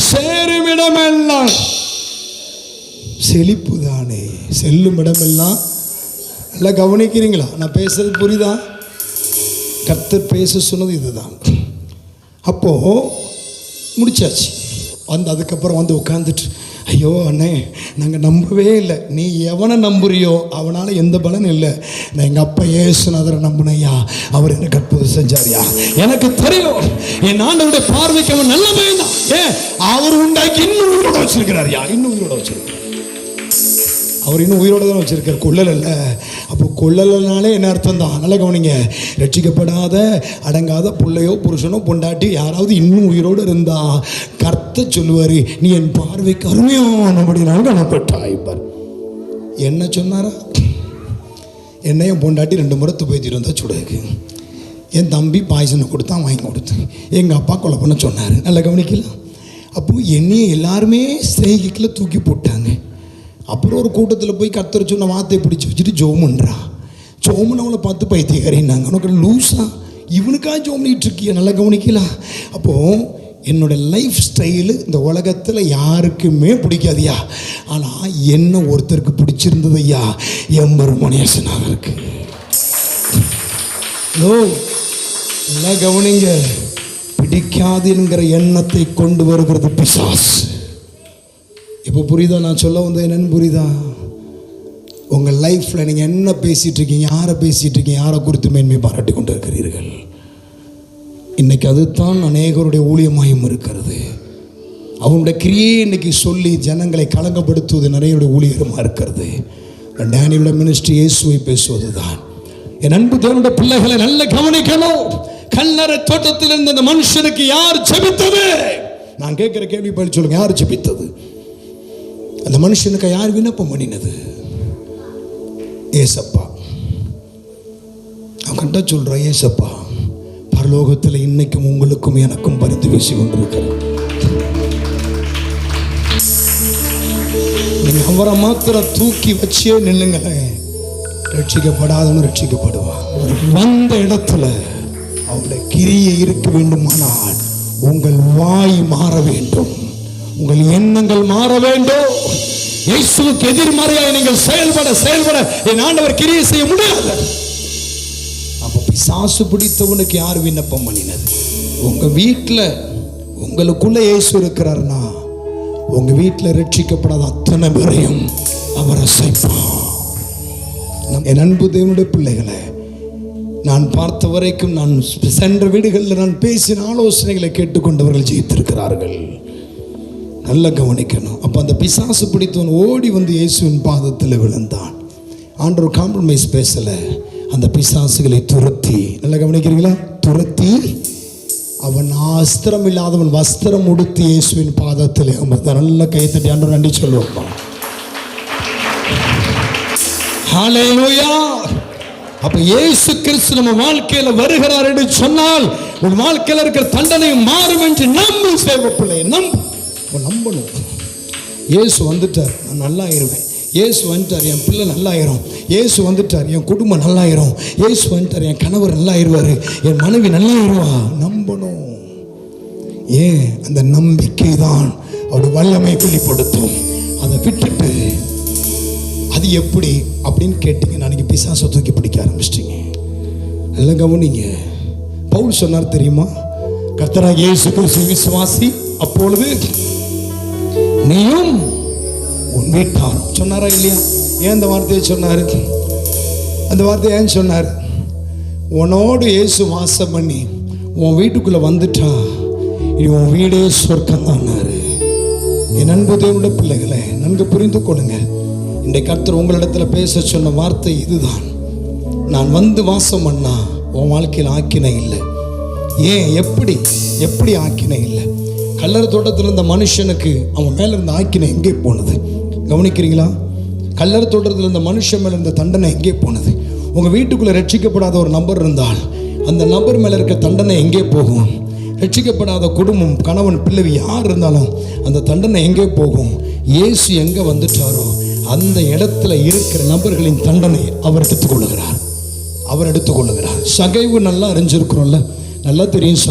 [SPEAKER 1] சேரும் இடமெல்லாம் செழிப்பு தானே, செல்லும் இடமெல்லாம். நல்லா கவனிக்கிறீங்களா? நான் பேசுறது புரியுதா? கர்த்தர் பேச சொன்னது இதுதான். அப்போது முடிச்சாச்சு. வந்து அதுக்கப்புறம் வந்து உட்காந்துட்டு, ஐயோ அண்ணே, நாங்கள் நம்பவே இல்லை. நீ எவனை நம்புறியோ அவனால் எந்த பலனும் இல்லை. நான் எங்கள் அப்பா இயேசுநாதரை நம்பினையா, அவர் எனக்கு அற்புதம் செஞ்சாரியா. எனக்கு தெரியும் என் ஆண்டவருடைய பார்வைக்கு அவன் நல்ல பையன் தான். அவர் உண்டாக்கி இன்னும் உயிரோட வச்சிருக்கிறாரியா, இன்னும் உயிரோட வச்சிருக்கிறார். அவர் இன்னும் உயிரோடு தான் வச்சிருக்கார், கொள்ளல் இல்லை. அப்போ கொள்ளலைனாலே என்ன அர்த்தம் தான்? நல்லா கவனிங்க. ரட்சிக்கப்படாத அடங்காத பிள்ளையோ புருஷனோ பொண்டாட்டி யாராவது இன்னும் உயிரோடு இருந்தா கர்த்தர் சொல்லுவார், நீ என் பார்வைக்கு அருமையானபடினால் காணப்பட்டாய்ப்பார். என்ன சொன்னாரா? என்னையும் பொண்டாட்டி 2 முறை துப்பேத்திட்டு இருந்தா சுடகு. என் தம்பி பாய்சனை கொடுத்தான், வாங்கி கொடுத்தேன். எங்கள் அப்பா கொலை பண்ண சொன்னார். நல்லா கவனிக்கலாம். அப்போது என்னையே எல்லாருமே ஸ்நேகிக்கில் தூக்கி போட்டாங்க. அப்புறம் ஒரு கூட்டத்தில் போய் கர்த்தர் சொன்ன வார்த்தையை பிடிச்சி வச்சுட்டு ஜோமுன்றா. ஜோமுனவளை பார்த்து பைத்தியக்காரின்னாங்க. உனக்கு லூஸா இவனுக்காக ஜோம் பண்ணிட்டு இருக்கிய. நல்லா கவனிக்கலாம். அப்போது என்னோட லைஃப் ஸ்டைலு இந்த உலகத்தில் யாருக்குமே பிடிக்காதியா. ஆனால் என்ன ஒருத்தருக்கு பிடிச்சிருந்தது ஐயா, எம்பெருமானேசனாக இருக்கு. ஹலோ, நல்லா கவனிங்க. பிடிக்காதுங்கிற எண்ணத்தை கொண்டு வருகிறது பிசாசு. இப்போ புரியுதா நான் சொல்ல வந்தது என்னன்னு? புரியுதா? உங்கள் லைஃப்பில் நீங்கள் என்ன பேசிகிட்டு இருக்கீங்க, யாரை பேசிகிட்டு இருக்கீங்க, யாரை குறித்து மேன்மை பாராட்டி கொண்டு இருக்கிறீர்கள்? இன்றைக்கி அதுதான் அநேகருடைய ஊழியமாயும் இருக்கிறது. அவனுடைய கிரியை இன்னைக்கு சொல்லி ஜனங்களை கலங்கப்படுத்துவது நிறைய ஊழியமாக இருக்கிறது. டேனியலோட மினிஸ்ட்ரி இயேசுவை பேசுவது தான். என் அன்பு தேவனுடைய பிள்ளைகளை நல்ல கவனிக்கணும். கல்லறை தோட்டத்தில் இருந்த அந்த மனுஷனுக்கு யார் ஜெபித்தது? நான் கேட்குற கேள்வி பதில் சொல்லுங்க. யார் ஜெபித்தது? அந்த மனுஷனுக்கு யார் விண்ணப்பம் பண்ணினது? ஏசப்பா. அவன் கண்டா சொல்றான், ஏசப்பா பரலோகத்தில் இன்னைக்கும் உங்களுக்கும் எனக்கும் பரிந்து பேசி கொண்டிருக்கிறார். நீங்க அவரை மாத்திரம் தூக்கி வச்சே நில்லுங்களேன், ரட்சிக்கப்படாதவனும் ரட்சிக்கப்படுவான். வந்த இடத்துல அவருடைய கிரியை இருக்க வேண்டுமானால் உங்கள் வாய் மாற வேண்டும், உங்கள் எண்ணங்கள் மாற வேண்டும். இயேசுவுக்கு எதிர்மறையாக நீங்கள் செயல்பட என் ஆண்டவர் கிரியை செய்ய முடியாது. அப்ப பிசாசு பிடித்தவனுக்கு யார் விண்ணப்பம் பண்ணினது? உங்க வீட்டில் உங்களுக்குள்ள இயேசு இருக்கிறார்னா உங்க வீட்டில் ரட்சிக்கப்படாத அத்தனை பேரையும் அவர் அசைப்பார். என் அன்பு தேவனுடைய பிள்ளைகளை, நான் பார்த்த வரைக்கும், நான் சென்ற வீடுகளில் நான் பேசின ஆலோசனைகளை கேட்டுக்கொண்டவர்கள் ஜெயித்திருக்கிறார்கள். நல்லா கவனிக்கணும். அப்போ அந்த பிசாசு பிடித்தவன் ஓடி வந்து இயேசுவின் பாதத்தில் விழுந்தான். ஆண்டவர் காம்ப்ரமைஸ் பேசலை. அந்த பிசாசுகளை துரத்தி, நல்லா கவனிக்கிறீங்களா, துரத்தி அவன் அஸ்திரம் இல்லாதவன் வஸ்திரம் உடுத்தி இயேசுவின் பாதத்தில் அமர்ந்தான். நல்ல கைத்தட்டி ஆண்டவர் நன்றி சொல்லுவான். ஹல்லேலூயா. அப்ப இயேசு கிறிஸ்து நம்ம வாழ்க்கையில வருகிறார் என்று சொன்னால் உன் வாழ்க்கையில இருக்கிற தண்டனை மாறும் என்று நம்பு. சேவப்பிள்ளை நம்பணும். இயேசு வந்துட்டார், நான் நல்லா ஆயிடுவேன். இயேசு வந்துட்டார், என் பிள்ளை நல்லாயிரும். இயேசு வந்துட்டார், என் குடும்பம் நல்லாயிரும். இயேசு வந்துட்டார், என் கணவர் நல்லாயிருவார், என் மனைவி நல்லாயிருவா. நம்பணும். ஏன்? அந்த நம்பிக்கை தான் அவருடைய வல்லமை வெளிப்படுத்தும். அதை விட்டுட்டு அது எப்படி அப்படின்னு கேட்டீங்க, நாளைக்கு பிசாசை தூக்கி பிடிக்க ஆரம்பிச்சிட்டீங்க. நல்லா கவனிங்க. பவுல் சொன்னார் தெரியுமா, கர்த்தராகிய இயேசு கிறிஸ்து விசுவாசி, அப்பொழுது நீயும் உன் வீட்டாரும். சொன்னாரா இல்லையா? ஏன் அந்த வார்த்தையை சொன்னார்? அந்த வார்த்தையை ஏன் சொன்னார்? உன்னோடு இயேசு வாசம் பண்ணி உன் வீட்டுக்குள்ளே வந்துட்டா உன் வீடே சொர்க்கம் தான்னாரு. என் அன்பு தேவனுடைய பிள்ளைகளை நன்கு புரிந்து கொள்ளுங்க. இன்றைக்கு கர்த்தர் உங்களிடத்தில் பேச சொன்ன வார்த்தை இதுதான். நான் வந்து வாசம் பண்ணா உன் வாழ்க்கையில் ஆக்கினை இல்லை. ஏன்? எப்படி ஆக்கினை இல்லை? கல்லறை தோட்டத்தில் இருந்த மனுஷனுக்கு அவன் மேலே இருந்த ஆக்கினை எங்கே போனது? கவனிக்கிறீங்களா? கல்லறை தோட்டத்தில் இருந்த மனுஷன் மேலே இருந்த தண்டனை எங்கே போனது? உங்கள் வீட்டுக்குள்ளே ரட்சிக்கப்படாத ஒரு நபர் இருந்தால் அந்த நபர் மேலே இருக்க தண்டனை எங்கே போகும்? ரட்சிக்கப்படாத குடும்பம், கணவன், பிள்ளை யார் இருந்தாலும் அந்த தண்டனை எங்கே போகும்? இயேசு எங்கே வந்துட்டாரோ அந்த இடத்துல இருக்கிற நபர்களின் தண்டனை அவர் எடுத்துக்கொள்ளுகிறார். சகைவு நல்லா அறிஞ்சிருக்கிறோம்ல, நல்லா தெரியும்.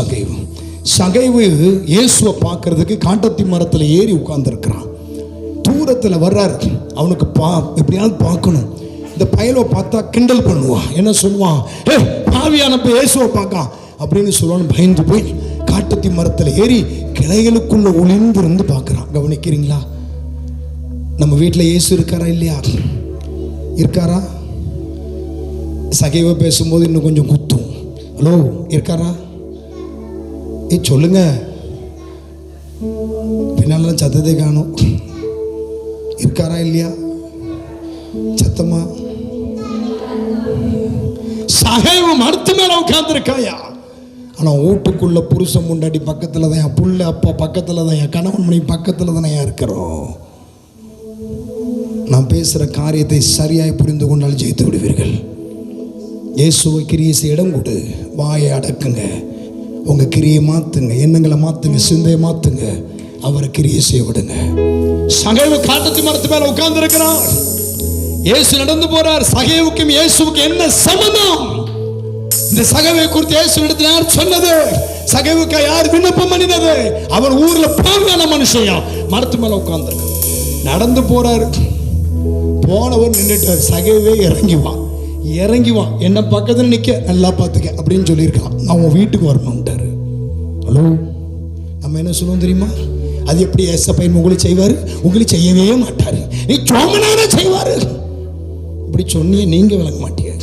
[SPEAKER 1] சகைவு இயேசுவை பார்க்கறதுக்கு காட்டத்தி மரத்தில் ஏறி உட்கார்ந்துருக்கிறான். தூரத்தில் வர்றாரு, அவனுக்கு எப்படியாவது பார்க்கணும். இந்த பயலை பார்த்தா கிண்டல் பண்ணுவான். என்ன சொல்லுவான்? பாவியானப்ப இயேசுவை பார்க்கான் அப்படின்னு சொல்லுவான்னு பயந்து போய் காட்டத்தி மரத்தில் ஏறி கிளைகளுக்குள்ள ஒளிந்திருந்து பார்க்குறான். கவனிக்கிறீங்களா? நம்ம வீட்டில் இயேசு இருக்காரா இல்லையா? இருக்காரா? சகைவை பேசும்போது இன்னும் கொஞ்சம் குத்தும். ஹலோ, இருக்காரா? சொல்லுங்க. பின்னால சத்தத்தை காணும். இருக்காரா இல்லையா? சத்தமா. சகைவு மரத்து மேல உட்கார்ந்துருக்காயா. ஆனா வீட்டுக்குள்ள புருஷன் முண்டாடி பக்கத்துல தான், புள்ள அப்பா பக்கத்துல தான், கணவன் மணி பக்கத்துல தானே இருக்கிறோம். நான் பேசுற காரியத்தை சரியாய் புரிந்து கொண்டால் ஜெயித்து விடுவீர்கள். இயேசுவை கிரியை செய்ய இடம் கொடு. வாயை அடக்குங்க. உங்க கிரியை மாத்துங்க, எண்ணங்களை மாத்துங்க, சிந்தையை மாத்துங்க. அவரை கிரியை செய்ய விடுங்க. சகைவு காட்டத்து மரத்து மேல உட்கார்ந்து இருக்கிறார். இயேசு நடந்து போறார். சகைவுக்கும் இயேசுவுக்கு என்ன சம்பந்தம்? இந்த சகைவை குறித்து இயேசு இடத்துல யார் சொன்னது? சகைவுக்கு யார் விண்ணப்பம் பண்ணினது? அவர் ஊர்ல பாங்கான மனுஷன் மரத்து மேல உட்கார்ந்து நடந்து போறாரு. போனவர் நின்றுட்டார். சகைவே இறங்கி வா, என்ன பக்கத்தில் நிற்க, நல்லா பார்த்துக்க அப்படின்னு சொல்லியிருக்கான். நான் உன் வீட்டுக்கு வரணும்ட்டாரு. ஹலோ, நம்ம என்ன சொல்லுவோம் தெரியுமா? அது எப்படி ஏசப்பையன் உங்களுக்கு செய்வார்? உங்களுக்கு செய்யவே மாட்டார். நீ சோமனான செய்வார். இப்படி சொன்னியே நீங்க விளங்க மாட்டீங்க.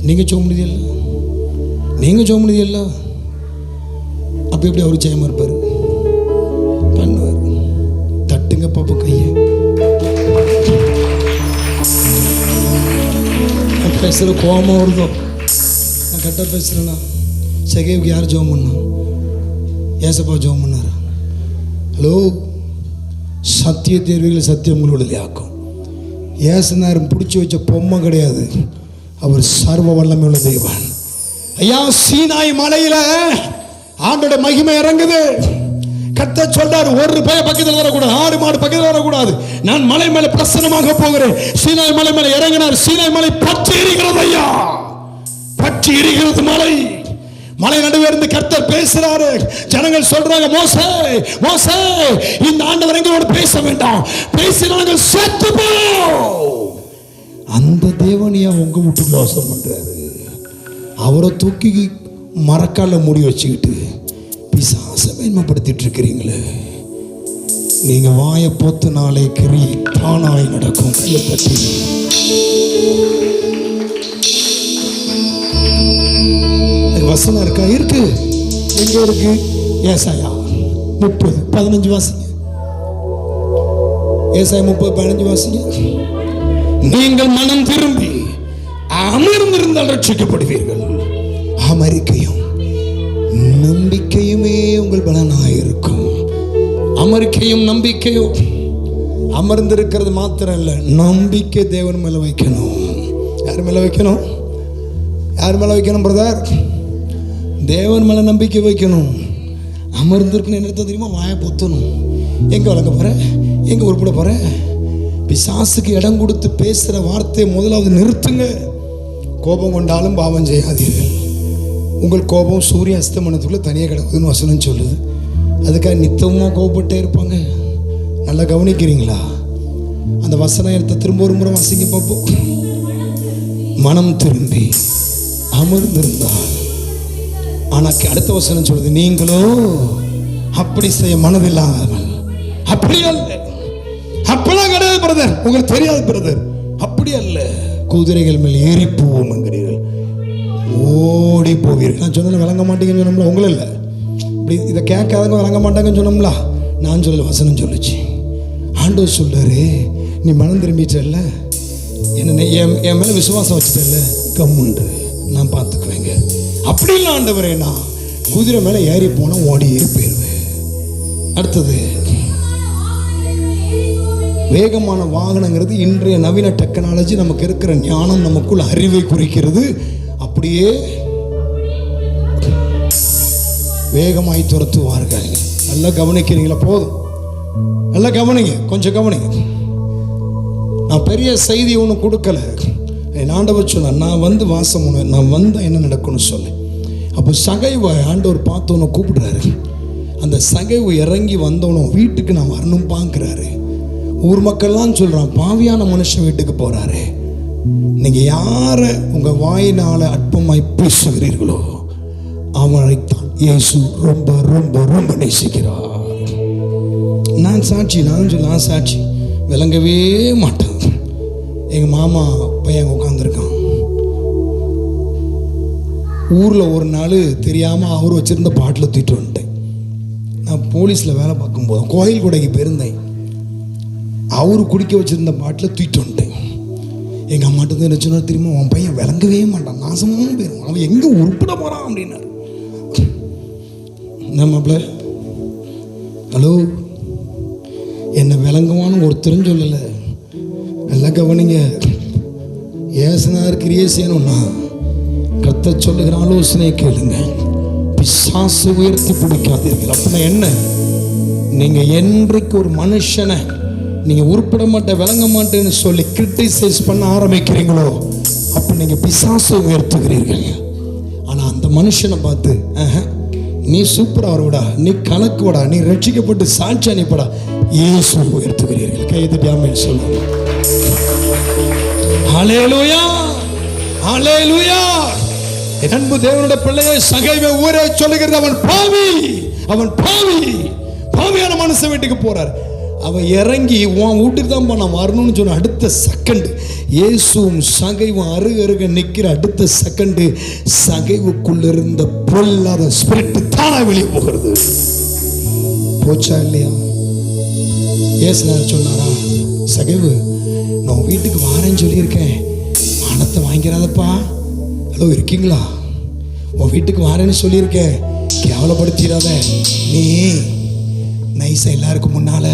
[SPEAKER 1] நீங்க சொல்ல முடியல. அப்ப எப்படி அவரு செய்யாம இருப்பாரு? பண்ணுவார். தட்டுங்க பாப்பா கையை. பேசுகிற கோபமாக வருதோ? நான் கரெக்டாக பேசுகிறேன்னா? சகைவுக்கு யார் ஜெபம் பண்ணா? ஏசப்பா ஜெபம் பண்ணாரா? ஹலோ, சத்திய தேர்வுகளை சத்தியம் உங்களுடைய ஆக்கும். ஏசுனாரும் பிடிச்சி வச்ச பொம்மை கிடையாது. அவர் சர்வ வல்லமை உள்ள தேவன். ஐயா, சீனாய் மலையில ஆண்டோட மகிமை இறங்குது. கர்த்தர் சொல்றாரு, ஒரு பய பக்கத்தில் வரக்கூடாது, 6 மாடு பக்கத்தில் வரக்கூடாது. நான் மலை மேல பிரசன்னமாக போகிறேன். சீனாய் மலை மேல இறங்கினார். சீனாய் மலை பற்றி எரிகிறது. ஐயா, பற்றி எரிகிறது மலை. மலை நடுவே இருந்து கர்த்தர் பேசுறாரு. ஜனங்கள் சொல்றாங்க, மோசே மோசே, இந்த ஆண்டவர் எங்களோடு பேச வேண்டாம், பேசினாங்க செத்து போ. அந்த தேவனையா உங்க வீட்டுக்கு வாசம் பண்றாரு. அவரை தூக்கி மரக்கால மூடி வச்சுக்கிட்டு பிசாசை மேன்மைப்படுத்திட்டு இருக்கிறீங்களே. நீங்க வாயை போத்து நாளை கிரி தானாய் நடக்கும். கையை தட்டி. வசனம் இருக்கா? இருக்கு. எங்க இருக்கு? ஏசாயா 30:15 வாசிங்க. ஏசாயா 30:15 வாசிங்க. நீங்கள் மனம் திரும்பி அமர்ந்திருந்தால் ரட்சிக்கப்படுவீர்கள். அமெரிக்கையும் நம்பிக்கையுமே உங்கள் பலனாயிருக்கும். அமெரிக்கையும் நம்பிக்கையும் அமர்ந்திருக்கிறது மாத்திரம் இல்லை, நம்பிக்கை தேவன் மேல வைக்கணும். யார் மேல வைக்கணும்? யார் மேல வைக்கணும் பிரதர்? தேவன் மேல நம்பிக்கை வைக்கணும். அமர்ந்திருக்கணும் என்ன தெரியுமா? வாயை பொத்தணும். எங்க வளர்க்க போற, எங்க உருப்பிட போற? பிசாசுக்கு இடம் கொடுத்து பேசுற வார்த்தையை முதலாவது நிறுத்துங்க. கோபம் கொண்டாலும் பாவம் செய்யாதீர்கள். உங்கள் கோபம் சூரிய அஸ்தமனத்துக்குள்ள தனியாக கிடக்குதுன்னு வசனம் சொல்லுது. அதுக்காக நித்தமாக கோபப்பட்டே இருப்பாங்க. நல்லா கவனிக்கிறீங்களா? அந்த வசனம் எடுத்த திரும்ப ஒரு முறை வாசிங்க பார்ப்போம். மனம் திரும்பி அமர்ந்திருந்தால். ஆனால் அடுத்த வசனம் சொல்லுது, நீங்களோ அப்படி செய்ய மனதில்லாமல். அப்படி அல்ல, அப்பெல்லாம் கிடையாது பிரதர், உங்களுக்கு தெரியாது பிரதர். அப்படி அல்ல, குதிரைகள் மேல் ஏறி போவோம் என்கிறீர்கள், ஓடி போவீர்கள். நான் சொன்ன விளங்க மாட்டேங்கன்னு சொன்னோம்ல, உங்களை இல்லை. இப்படி இதை கேட்காதவங்க விளங்க மாட்டாங்கன்னு சொன்னோம்ல. நான் சொல்லல, வசனம் சொல்லுச்சு. ஆண்டவர் சொல்றாரு, நீ மனம் திரும்பிட்டல்ல, என்ன என் மேல விசுவாசம் வச்சுட்டல்ல, கம்முன்று நான் பார்த்துக்குவேங்க. அப்படி இல்லை ஆண்டவரே, நான் குதிரை மேல ஏறி போனா ஓடியே போயிடுவேன். அடுத்தது, வேகமான வாகனங்கிறது இன்றைய நவீன டெக்னாலஜி. நமக்கு இருக்கிற ஞானம், நமக்குள்ள அறிவை குறிக்கிறது. அப்படியே வேகமாய் துரத்துவார்கள். நல்லா கவனிக்கிறீங்களா? போதும், நல்லா கவனிங்க, கொஞ்சம் கவனிங்க. நான் பெரிய செய்தி ஒன்றும் கொடுக்கல. என் ஆண்டவர் சொன்ன, நான் வந்து வாசம் ஒன்று, நான் வந்தால் என்ன நடக்கும்னு சொல்லு. அப்போ சகைவை ஆண்டவர் பார்த்தோன்னு கூப்பிடுறாரு. அந்த சகைவு இறங்கி வந்தவனும் வீட்டுக்கு நான் வரணும் பார்க்குறாரு. ஊர் மக்கள்லாம் சொல்கிறான், பாவியான மனுஷன் வீட்டுக்கு போகிறாரு. நீங்கள் யாரை உங்கள் வாயினால் அற்பமாய் பேசுகிறீர்களோ அவனைத்தான் இயேசு ரொம்ப ரொம்ப ரொம்ப நேசிக்கிறார். நான் சாட்சி, நான் சாட்சி. விளங்கவே மாட்டான். எங்கள் மாமா பையன் அங்கே உட்காந்துருக்கான். ஊரில் ஒரு நாள் தெரியாமல் அவர் வச்சுருந்த பாட்டில் தூக்கிட்டு வந்துட்டேன். நான் போலீஸில் வேலை பார்க்கும்போது கோயில் கொடைக்கு போயிருந்தேன். அவர் குடிக்க வச்சுருந்த பாட்டில் தூக்கிட்டு வந்துட்டேன். எங்கள் அம்மாட்ட தான் என்ன சொன்னார் தெரியுமா, உன் பையன் விளங்கவே மாட்டான், நாசமாகவும் போயிடுவான், அவன் எங்கே உருப்பிட போகிறான் அப்படின்னாரு. என்ன மாப்பிள்ள, ஹலோ, என்னை விளங்குவான்னு ஒருத்தரும் சொல்லலை. நல்லா கவனிங்க. ஏசுனார் கிரியை செய்யணும்னா கர்த்தர் சொல்லுகிற ஆலோசனையை கேளுங்க. பிசாசு உயர்த்தி பிடிக்காதீர்கள். அப்படின்னா என்ன? நீங்கள் என்றைக்கு ஒரு மனுஷனை நீங்கள் உருப்பிட மாட்டேன் விளங்க மாட்டேன்னு சொல்லி கிரிட்டிசைஸ் பண்ண ஆரம்பிக்கிறீங்களோ அப்போ நீங்கள் பிசாசை உயர்த்துகிறீர்கள். ஆனால் அந்த மனுஷனை பார்த்து நீ சூப்பராக வருவடா, நீ கணக்கு வடா, நீ ரட்சிக்கப்பட்டு சாட்சி அனுப்படா, இயேசு உயர்த்துகிறீர்கள். கைது ஆமென் சொல்லுங்க. ஹல்லேலூயா, ஹல்லேலூயா. என் அன்பு தேவனுடைய பிள்ளையை சகைவை ஊரே சொல்லுகிறது, அவன் பாவி, அவன் பாவி. பாவியான மனுஷன் வீட்டுக்கு போறார். அவன் இறங்கி உன் வீட்டுக்கு தான் போனான் வரணும்னு சொன்ன அடுத்த செகண்ட் இயேசுவும் சகைவும் அருக நிற்கிற அடுத்த செகண்டு சகைவுக்குள்ள இருந்த பொல்லாத ஸ்பிரிட் தானா வெளியே போகிறது. போச்சா இல்லையா? ஏசுனார் சொன்னாரா, சகைவு நான் வீட்டுக்கு வாரேன்னு சொல்லியிருக்கேன், பணத்தை வாங்கிறாதப்பா. ஹலோ, இருக்கீங்களா? உன் வீட்டுக்கு வாரேன்னு சொல்லியிருக்கேன், கேவலப்படுத்திடாத. நீ நைஸா எல்லாருக்கும் முன்னால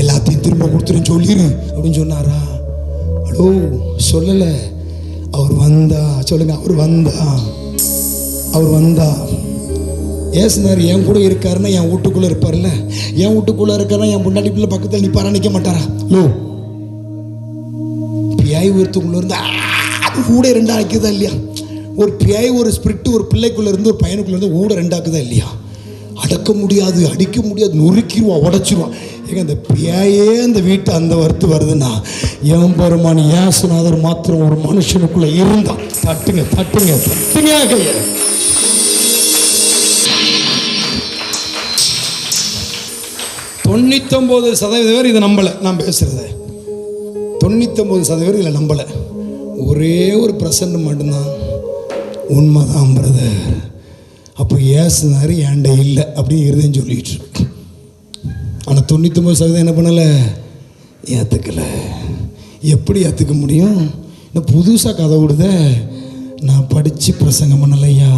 [SPEAKER 1] எல்லாத்தையும் திரும்ப கொடுத்துருன்னு சொல்லிடு அப்படின்னு சொன்னாரா? ஹலோ, சொல்லலை. அவர் வந்தா சொல்லுங்க, அவர் வந்தா ஏசுனார் என் கூட இருக்காருன்னா என் வீட்டுக்குள்ளே இருப்பார்ல, என் வீட்டுக்குள்ளே இருக்காருன்னா என் முன்னாடி பிள்ளை பக்கத்தில் நிற்பாரா, நிற்க மாட்டாரா? ஹலோ, பியாய் உயரத்துக்குள்ளே இருந்தா அது கூட ரெண்டாக்குதா இல்லையா? ஒரு பியாய் ஒரு ஸ்பிரிட்டு ஒரு பிள்ளைக்குள்ளே இருந்து ஒரு பையனுக்குள்ளே இருந்து ஊட ரெண்டாக்குதா இல்லையா? அடக்க முடியாது, அடிக்க முடியாது, நொறுக்கிடுவான், உடச்சிடுவான். ஏங்க அந்த பியாயே அந்த வீட்டை அந்த வருத்து வருதுன்னா என் பெருமான் ஏசுநாதர் மாத்திரம் ஒரு மனுஷனுக்குள்ள இருந்தா தட்டுங்க தட்டுங்க தட்டுங்க கைய. 99% பேர் இதை நம்பலை. நான் பேசுகிறத 99% பேர் இதில் நம்பலை. ஒரே ஒரு % மட்டும்தான் உண்மைதான் பிரதர். அப்போ ஏசுனார் ஏண்ட இல்லை அப்படின்னு இருந்தேன்னு சொல்லிட்டு. ஆனால் 99% என்ன பண்ணலை, ஏற்றுக்கலை. எப்படி ஏற்றுக்க முடியும்? இன்னும் புதுசாக கதை விடுத. நான் படித்து பிரசங்கம் பண்ணலையா,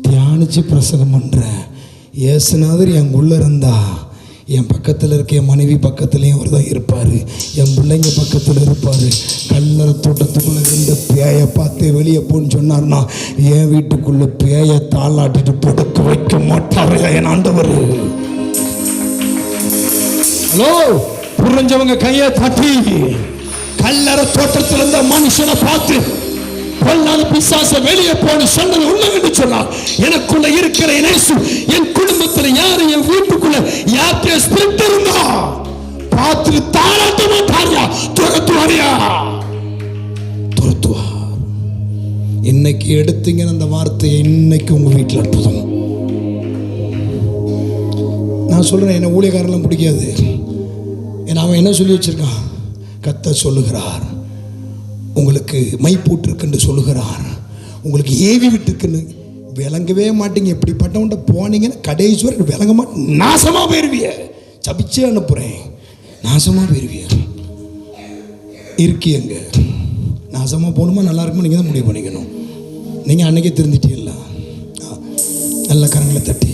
[SPEAKER 1] தியானித்து பிரசங்கம் பண்ணுறேன். ஏசுநாதர் என் உள்ள இருந்தா என் பக்கத்தில் இருக்க என் மனைவி பக்கத்துலேயும் அவர் தான் இருப்பார், என் பிள்ளைங்க பக்கத்தில் இருப்பார். கல்லறை தோட்டத்துக்குள்ளே இருந்த பேயை பார்த்து வெளியே போன்னு சொன்னார்னா என் வீட்டுக்குள்ளே பேயை தாளாட்டிட்டு படுக்க வைக்க மாட்டார் என் ஆண்டவர். ஹலோ, புரிஞ்சவங்க கையை தட்டி கல்லறை தோட்டத்தில் இருந்த மனுஷனை பார்த்து பொல்லாத பிசாசை வெளியே போன்னு சொன்னது உண்மை சொன்னார். எனக்குள்ள இருக்கிற இயேசு என் குடும்பத்தில் யாரு, என் வீட்டுக்குள்ள யார்கிட்ட ஸ்பிரிட் இருந்தா பார்த்து தாராட்ட மாட்டாரியா, துரத்துவாரியா, துரத்துவார். இன்னைக்கு எடுத்தீங்க அந்த வார்த்தையை, இன்னைக்கு உங்க வீட்டில் அற்புதம். நான் சொல்றேன், என்ன ஊழியக்காரெல்லாம் பிடிக்காது. ஏன்னா அவன் என்ன சொல்லி வச்சிருக்கான், கர்த்தர் சொல்லுகிறார் உங்களுக்கு மை போட்டிருக்குன்னு சொல்லுகிறார், உங்களுக்கு ஏவி விட்டுருக்குன்னு. விளங்கவே மாட்டீங்க. எப்படிப்பட்டவன்ட்ட போனீங்கன்னா கடைசி வரை விளங்க மாட்டேன், நாசமாக போயிருவிய. சபிச்சே அனுப்புகிறேன், நாசமாக போயிருவிய. இருக்கியங்க நாசமாக போகணுமா நல்லா இருக்குமா நீங்கள் தான் முடிவு பண்ணிக்கணும். நீங்கள் அன்னைக்கே திருந்திட்டீங்களா? நல்ல கரங்களை தட்டி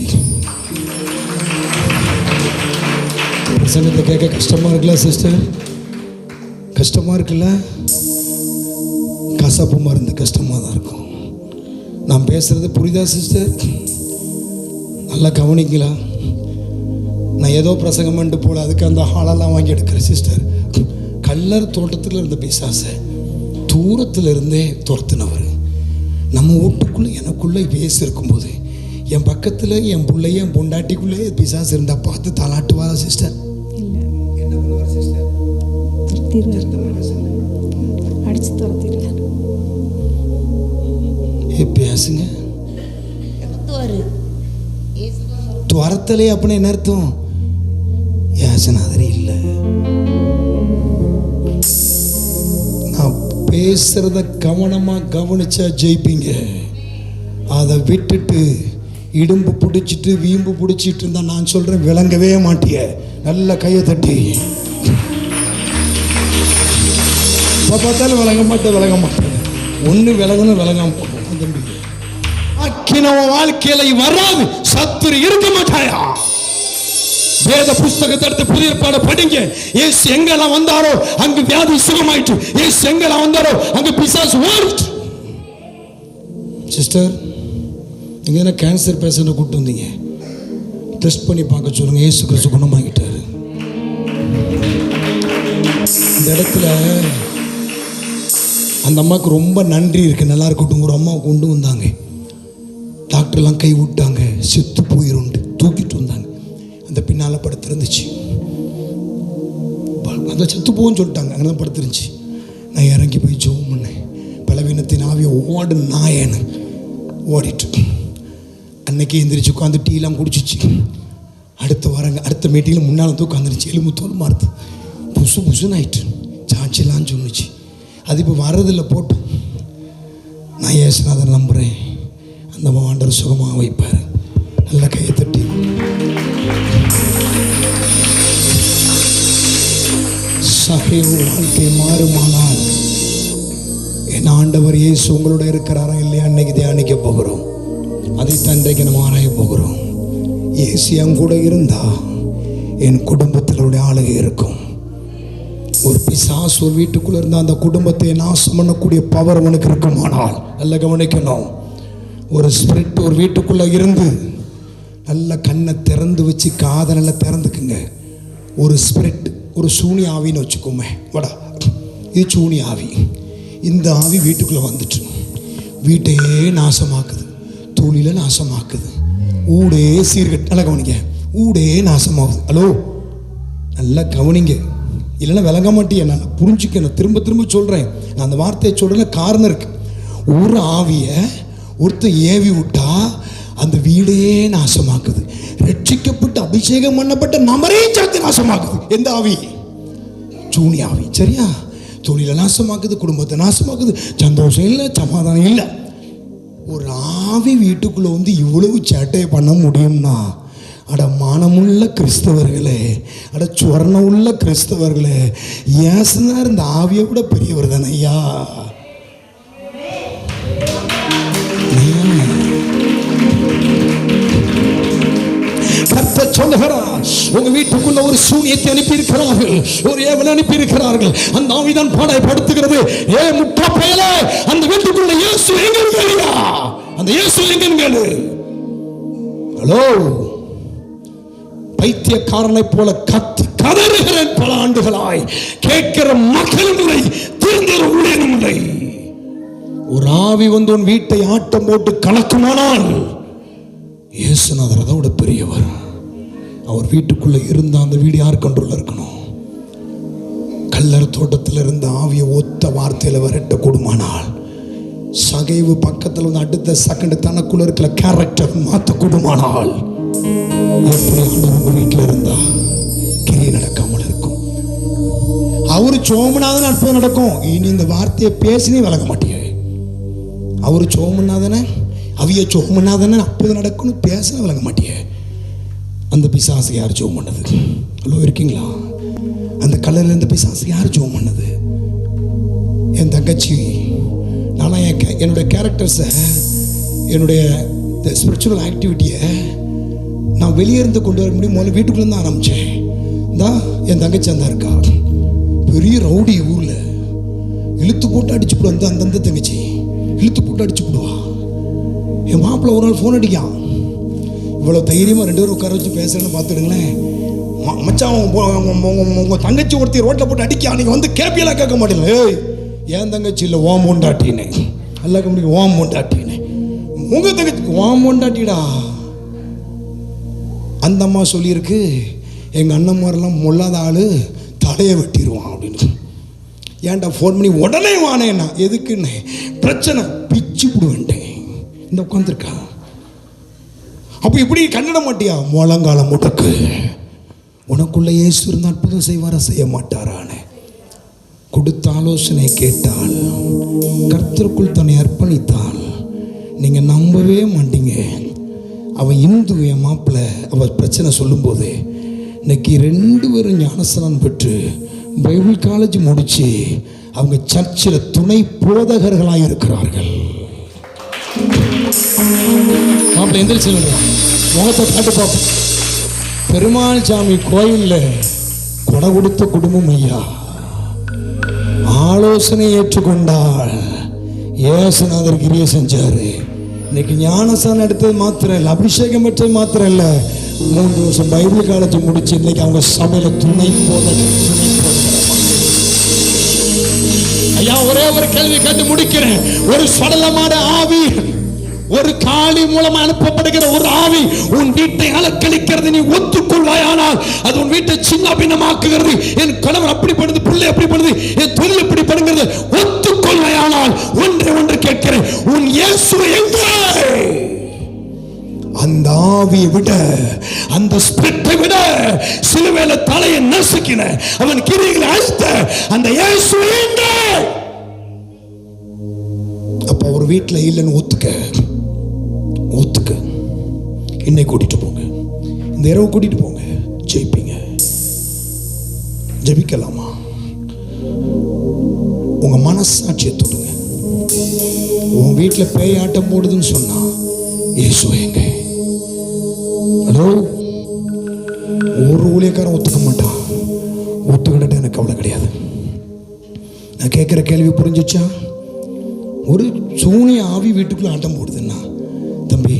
[SPEAKER 1] பிரசங்கத்தை கேட்க கஷ்டமாக இருக்குல்ல சிஸ்டர்? கஷ்டமாக இருக்குல்ல? கசப்பு மருந்து கஷ்டமாக தான் இருக்கும். நான் பேசுகிறது புரியுதா சிஸ்டர்? நல்லா கவனிக்கலாம். நான் ஏதோ பிரசங்கம் பண்ணிட்டு போல அதுக்கு அந்த ஹாலெல்லாம் வாங்கி எடுக்கிறேன் சிஸ்டர். கல்லர் தோட்டத்தில் இருந்த பிசாசை தூரத்தில் இருந்தே துரத்துனவர் நம்ம வீட்டுக்குள்ளே எனக்குள்ளே பேசி இருக்கும்போது என் பக்கத்தில் என் பிள்ளைய என் பொண்டாட்டிக்குள்ளே பிசாசு இருந்தால் பார்த்து தாளாட்டுவாரா சிஸ்டர்? என்ன பண்ணுவார் சிஸ்டர்? அடிச்சு துரத்திடுவார். பேசுங்க. துரத்தலே அப்படின்னு என்ன அர்த்தம்? ஏசுநாதரே இல்லை. பேசுறத கவனமாக கவனிச்சா ஜெயிப்பீங்க. அதை விட்டுட்டு இடும்பு பிடிச்சிட்டு வீம்பு பிடிச்சிட்டு இருந்தா நான் சொல்கிறேன் விளங்கவே மாட்டிய. நல்ல கையை தட்டி. பார்த்தாலும் விளங்க மாட்டேன். ஒன்று விளங்கணும், விளங்காம போகும். தம்பி அக்கினவ வாழ்க்கையில வராது. சத்துரு இருக்க மாட்டாயா? வேத புஸ்தகத்தை எடுத்து புதிய பாட படிங்க. இயேசு எங்கெல்லாம் வந்தாரோ அங்கு வியாதி சுகமாயிற்று. இயேசு எங்கெல்லாம் வந்தாரோ அங்கு பிசாசு ஓடிட்டு. சிஸ்டர், நீங்க என்ன கேன்சர் பேஷண்ட்டை கூப்பிட்டு வந்தீங்க, டெஸ்ட் பண்ணி பார்க்க சொல்லுங்க. இயேசு கிறிஸ்து குணமாகிட்டாரு. இந்த இடத்துல அந்த அம்மாவுக்கு ரொம்ப நன்றி இருக்கு. நல்லா இருக்கட்டும். ஒரு அம்மாவை கொண்டு வந்தாங்க, டாக்டர்லாம் கை விட்டாங்க, செத்து போயிருண்டு தூக்கிட்டு வந்தாங்க. அந்த பின்னால் படுத்துருந்துச்சு. அந்த செத்து போகுன்னு சொல்லிட்டாங்க. அங்கே தான் படுத்துருந்துச்சு. நான் இறங்கி போய் ஜோம் பண்ணேன். பலவீனத்தின் ஆவியை ஓடு நாயன்னு ஓடிட்டு அன்னைக்கு எந்திரிச்சு உட்காந்து டீலாம் குடிச்சிச்சு. அடுத்த மீட்டிங்கில் முன்னால் வந்து உட்காந்துருச்சு. எலும்பு தோல் மாறுது, புசுன்னு ஆயிட்டு சாட்சிலான்னு சொன்னிச்சு. அது இப்போ வர்றதில்லை போட்டு. நான் இயேசுநாதர் நம்புகிறேன். அந்த ஆண்டவர் சுகமாக வைப்பார். நல்ல கையை தட்டி. சகைவு வாழ்க்கை மாறுமானால் என் ஆண்டவர் இயேசு உங்களோட இருக்கிறாரா இல்லையா அன்னைக்கு தியானிக்க போகிறோம். அதைத்தான் இன்றைக்கு நம்ம ஆராய போகிறோம். இயேசு என் கூட இருந்தா என் குடும்பத்தில் ஆளுகை இருக்கும். ஒரு பிசாசு ஒரு வீட்டுக்குள்ள இருந்தால் அந்த குடும்பத்தை நாசம் பண்ணக்கூடிய பவர் அவனுக்கு இருக்குமானால் நல்ல கவனிக்கணும். ஒரு ஸ்பிரிட் ஒரு வீட்டுக்குள்ள இருந்து நல்ல கண்ணை திறந்து வச்சு காதை நல்லா திறந்துக்குங்க. ஒரு ஸ்பிரிட், ஒரு சூனி ஆவின்னு வச்சுக்கோமே. வடா, இது சூனி ஆவி. இந்த ஆவி வீட்டுக்குள்ளே வந்துட்டு வீட்டையே நாசமாக்குது, தொழிலை நாசமாக்குது, ஊடே சீர்கட்டு. நல்லா கவனிங்க, ஊடே நாசமாகுது. ஹலோ, நல்லா கவனிங்க. இல்லைன்னா விளங்க மாட்டேன். நான் புரிஞ்சுக்கணும். திரும்ப சொல்கிறேன். நான் அந்த வார்த்தையை சொல்கிறேன், காரணம் இருக்கு. ஒரு ஆவியை ஒருத்தர் ஏவி விட்டா அந்த வீடையே நாசமாக்குது. ரட்சிக்கப்பட்டு அபிஷேகம் பண்ணப்பட்ட நபரே சேர்த்து நாசமாக்குது. எந்த ஆவி? சூனி ஆவி. சரியா? தொழிலை நாசமாக்குது, குடும்பத்தை நாசமாக்குது, சந்தோஷம் இல்லை, சமாதானம் இல்லை. ஒரு ஆவி வீட்டுக்குள்ளே வந்து இவ்வளவு சேட்டையை பண்ண முடியும்னா, அட மானமுள்ள கிறிஸ்தவர்களே, அட சொர்ணம் உள்ள கிறிஸ்தவர்களே, ஏசுனார் இந்த ஆவியை விட பெரியவர் தானே ஐயா. சொல்லுகிறார், உங்க வீட்டுக்குள்ள ஒரு சூனியத்தை அனுப்பி இருக்கிறார்கள், ஒரு ஏவலை அனுப்பி இருக்கிறார்கள். அந்த ஆவிதான் பாடப்படுத்துகிறது. ஏ முட்டா பயலே, அந்த வீட்டுக்குள்ள இயேசு எங்க இருக்கா? அந்த இயேசு எங்க? ஹலோ, பைத்தியக்காரனை போல கத்தி கதறுகிறேன் பல ஆண்டுகளாய். கேட்கிற மக்களும் இல்லை, திருந்துகிற ஊழியனும் இல்லை. ஒரு ஆவி வந்து உன் வீட்டை ஆட்டம் போட்டு கலக்குமானால் இயேசுநாதர் அதோட பெரியவர். அவர் வீட்டுக்குள்ள இருந்த அந்த வீடு யார் கண்ட்ரோல்ல இருக்கணும்? கல்லற தோட்டத்தில் இருந்த ஆவியை ஒத்த வார்த்தையில விரட்ட கூடுமானால், சகைவு பக்கத்தில் வந்து அடுத்த செகண்ட் தனக்குள்ள இருக்கிற கேரக்டர் மாற்ற கூடுமானால், எப்படி உங்க வீட்டில் இருந்தா கிரியை நடக்காமல் இருக்கும்? அவரு சோமனாதானே அற்புதம் நடக்கும். இனி இந்த வார்த்தையை பேசினே விளங்க மாட்டேன். அவரு சோமனாதானே, அவிய சோமனாதானே அற்புதம் நடக்கும்னு பேசின விளங்க மாட்டேன். அந்த பிசாசு யார் ஜோம் பண்ணது? ஹலோ, இருக்கீங்களா? அந்த கலரில் இருந்த பிசாசு யார் ஜோம் பண்ணது? என் தங்கச்சி. நானும் என்னுடைய கேரக்டர்ஸை, என்னுடைய ஸ்பிரிச்சுவல் ஆக்டிவிட்டியை நான் வெளியே இருந்து கொண்டு வர முடியும். முதல்ல வீட்டுக்குள்ளேருந்து ஆரம்பித்தேன். இந்தா என் தங்கச்சி அந்த இருக்கா, பெரிய ரவுடி. ஊரில் இழுத்து போட்டு அடிச்சு போடுவா. அந்த தங்கச்சி இழுத்து போட்டு அடிச்சு போடுவா. என் மாப்பிள்ளை ஒரு நாள் ஃபோன் அடிக்கான். இவ்வளோ தைரியமாக 2 பேரும் உட்கார வச்சு பேசுகிறேன்னு பார்த்துடுங்களேன். மச்சான், உங்கள் தங்கச்சி ஒருத்தி ரோட்டில் போட்டு அடிக்கா, நீங்கள் வந்து கேப்பியெல்லாம் கேட்க மாட்டீங்க. ஏய், ஏன் தங்கச்சி இல்லை, ஓம் ஒண்டாட்டினே. நல்லா கம்பெனிக்கு ஓம் ஒண்டாட்டினே. உங்கள் தங்கச்சி ஓம் ஒண்டாட்டிடா. அந்த அம்மா சொல்லியிருக்கு, எங்கள் அண்ணன்மாரெல்லாம் மொல்லாத ஆள் தலையை வெட்டிடுவான் அப்படின்னு. ஏன்டா ஃபோன் பண்ணி உடனே வானேன்னா? எதுக்குன்னு பிரச்சனை, பிச்சு விடுவேன்ட்டேன். இந்த உட்காந்துருக்கா. அப்போ இப்படி கண்டிட மாட்டியா? முழங்காலம் முடக்கு. உனக்குள்ள இயேசு இருந்தால் அற்புதம் செய்வாரா, செய்ய மாட்டாரானே? கொடுத்த ஆலோசனை கேட்டால், கர்த்தருக்குள் தன்னை அர்ப்பணித்தால் நீங்கள் நம்பவே மாட்டீங்க. அவன் இந்து என் மாப்பிள்ளை அவர் பிரச்சனை சொல்லும்போது இன்னைக்கு 2 பேரும் ஞானஸ்நானம் பெற்று பைபிள் காலேஜ் முடித்து அவங்க சர்ச்சில் துணை போதகர்களாக இருக்கிறார்கள். மாப்பிள்ளை எந்திரிச்சு சொல்லுங்க, முகத்தை காட்டு பார்ப்போம். பெருமாள் சாமி கோயிலில் கொடை கொடுத்த குடும்பம் ஐயா. ஆலோசனை ஏற்றுக்கொண்டால் ஏசுநாதர் கிரியை செஞ்சாரு. இன்னைக்கு ஞானஸ்நானம் எடுத்தது மாத்திரம் இல்லை, அபிஷேகம் பெற்றது மாத்திரம் இல்லை, 3 வருஷம் பைபிள் காலேஜ் முடிச்சு இன்னைக்கு அவங்க சபையில துணை போதகர். ஐயா, ஒரே ஒரு கேள்வி கேட்டு முடிக்கிறேன். ஒரு சடலமான ஆவி, ஒரு காளி மூலமா அனுப்பப்படுகிற ஒரு ஆவி உன் வீட்டை அலக்களிக்கிறது நீ ஒத்துக்கொள்வாயானால் அது உன் வீட்டை சின்ன பின்னமாக்குகிறது. என் கணவர் அப்படி பண்ணுது, பிள்ளை அப்படி பண்ணுது, என் தொழில் எப்படி பண்ணுகிறது, ஒத்துக்கொள்வாயானால் ஒன்று கேட்கிறேன், உன் இயேசு எங்கே? அந்த ஆவியை விட, அந்த ஸ்பிரிட்டை விட, சிலுவையில தலையை நசுக்கின அவன் கிரிகளை அழித்த அந்த இயேசு எங்கே? அப்ப ஒரு வீட்டில் இல்லைன்னு ஒத்துக்க என்னை கூட்டிட்டு போங்க, இந்த இரவு கூட்டிட்டு போங்க, ஜெயிப்பீங்க. ஜெபிக்கலாமா? உங்க மனசாட்சியை தொடுங்க. உன் வீட்டில் பேய் ஆட்டம் போடுதுன்னு சொன்னா இயேசு எங்க? ஹலோ, ஒரு ஊழியக்காரன் ஒத்துக்க மாட்டான். ஒத்துக்கிட்ட எனக்கு கவலை கிடையாது. நான் கேட்குற கேள்வி புரிஞ்சிச்சா? ஒரு சூனிய ஆவி வீட்டுக்குள்ள ஆட்டம் போடுதுன்னா, தம்பி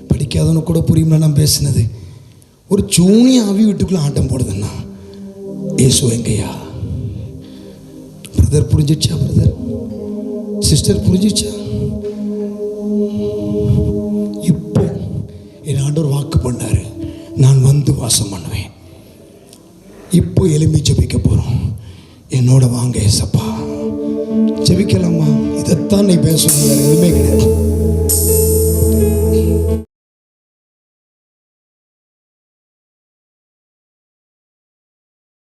[SPEAKER 1] படிக்காதவனு கூட புரியும்ல நான் பேசினது. ஒரு சூனிய ஆவி வீட்டுக்குள்ள ஆட்டம் போடுதுன்னா இயேசு எங்கய்யா? பிரதர் புரிஞ்சிச்சா? பிரதர் சிஸ்டர் புரிஞ்சிச்சா? இப்போ என் ஆண்டவர் வாக்கு பண்ணாரு, நான் வந்து வாசம் பண்ணுவேன். இப்போ எலும்பி ஜெபிக்க போறோம். என்னோட வாங்க ஏசப்பா. ஜெபிக்கலாமா? இதைத்தான் நீ பேசணும், வேற எதுவுமே கிடையாது.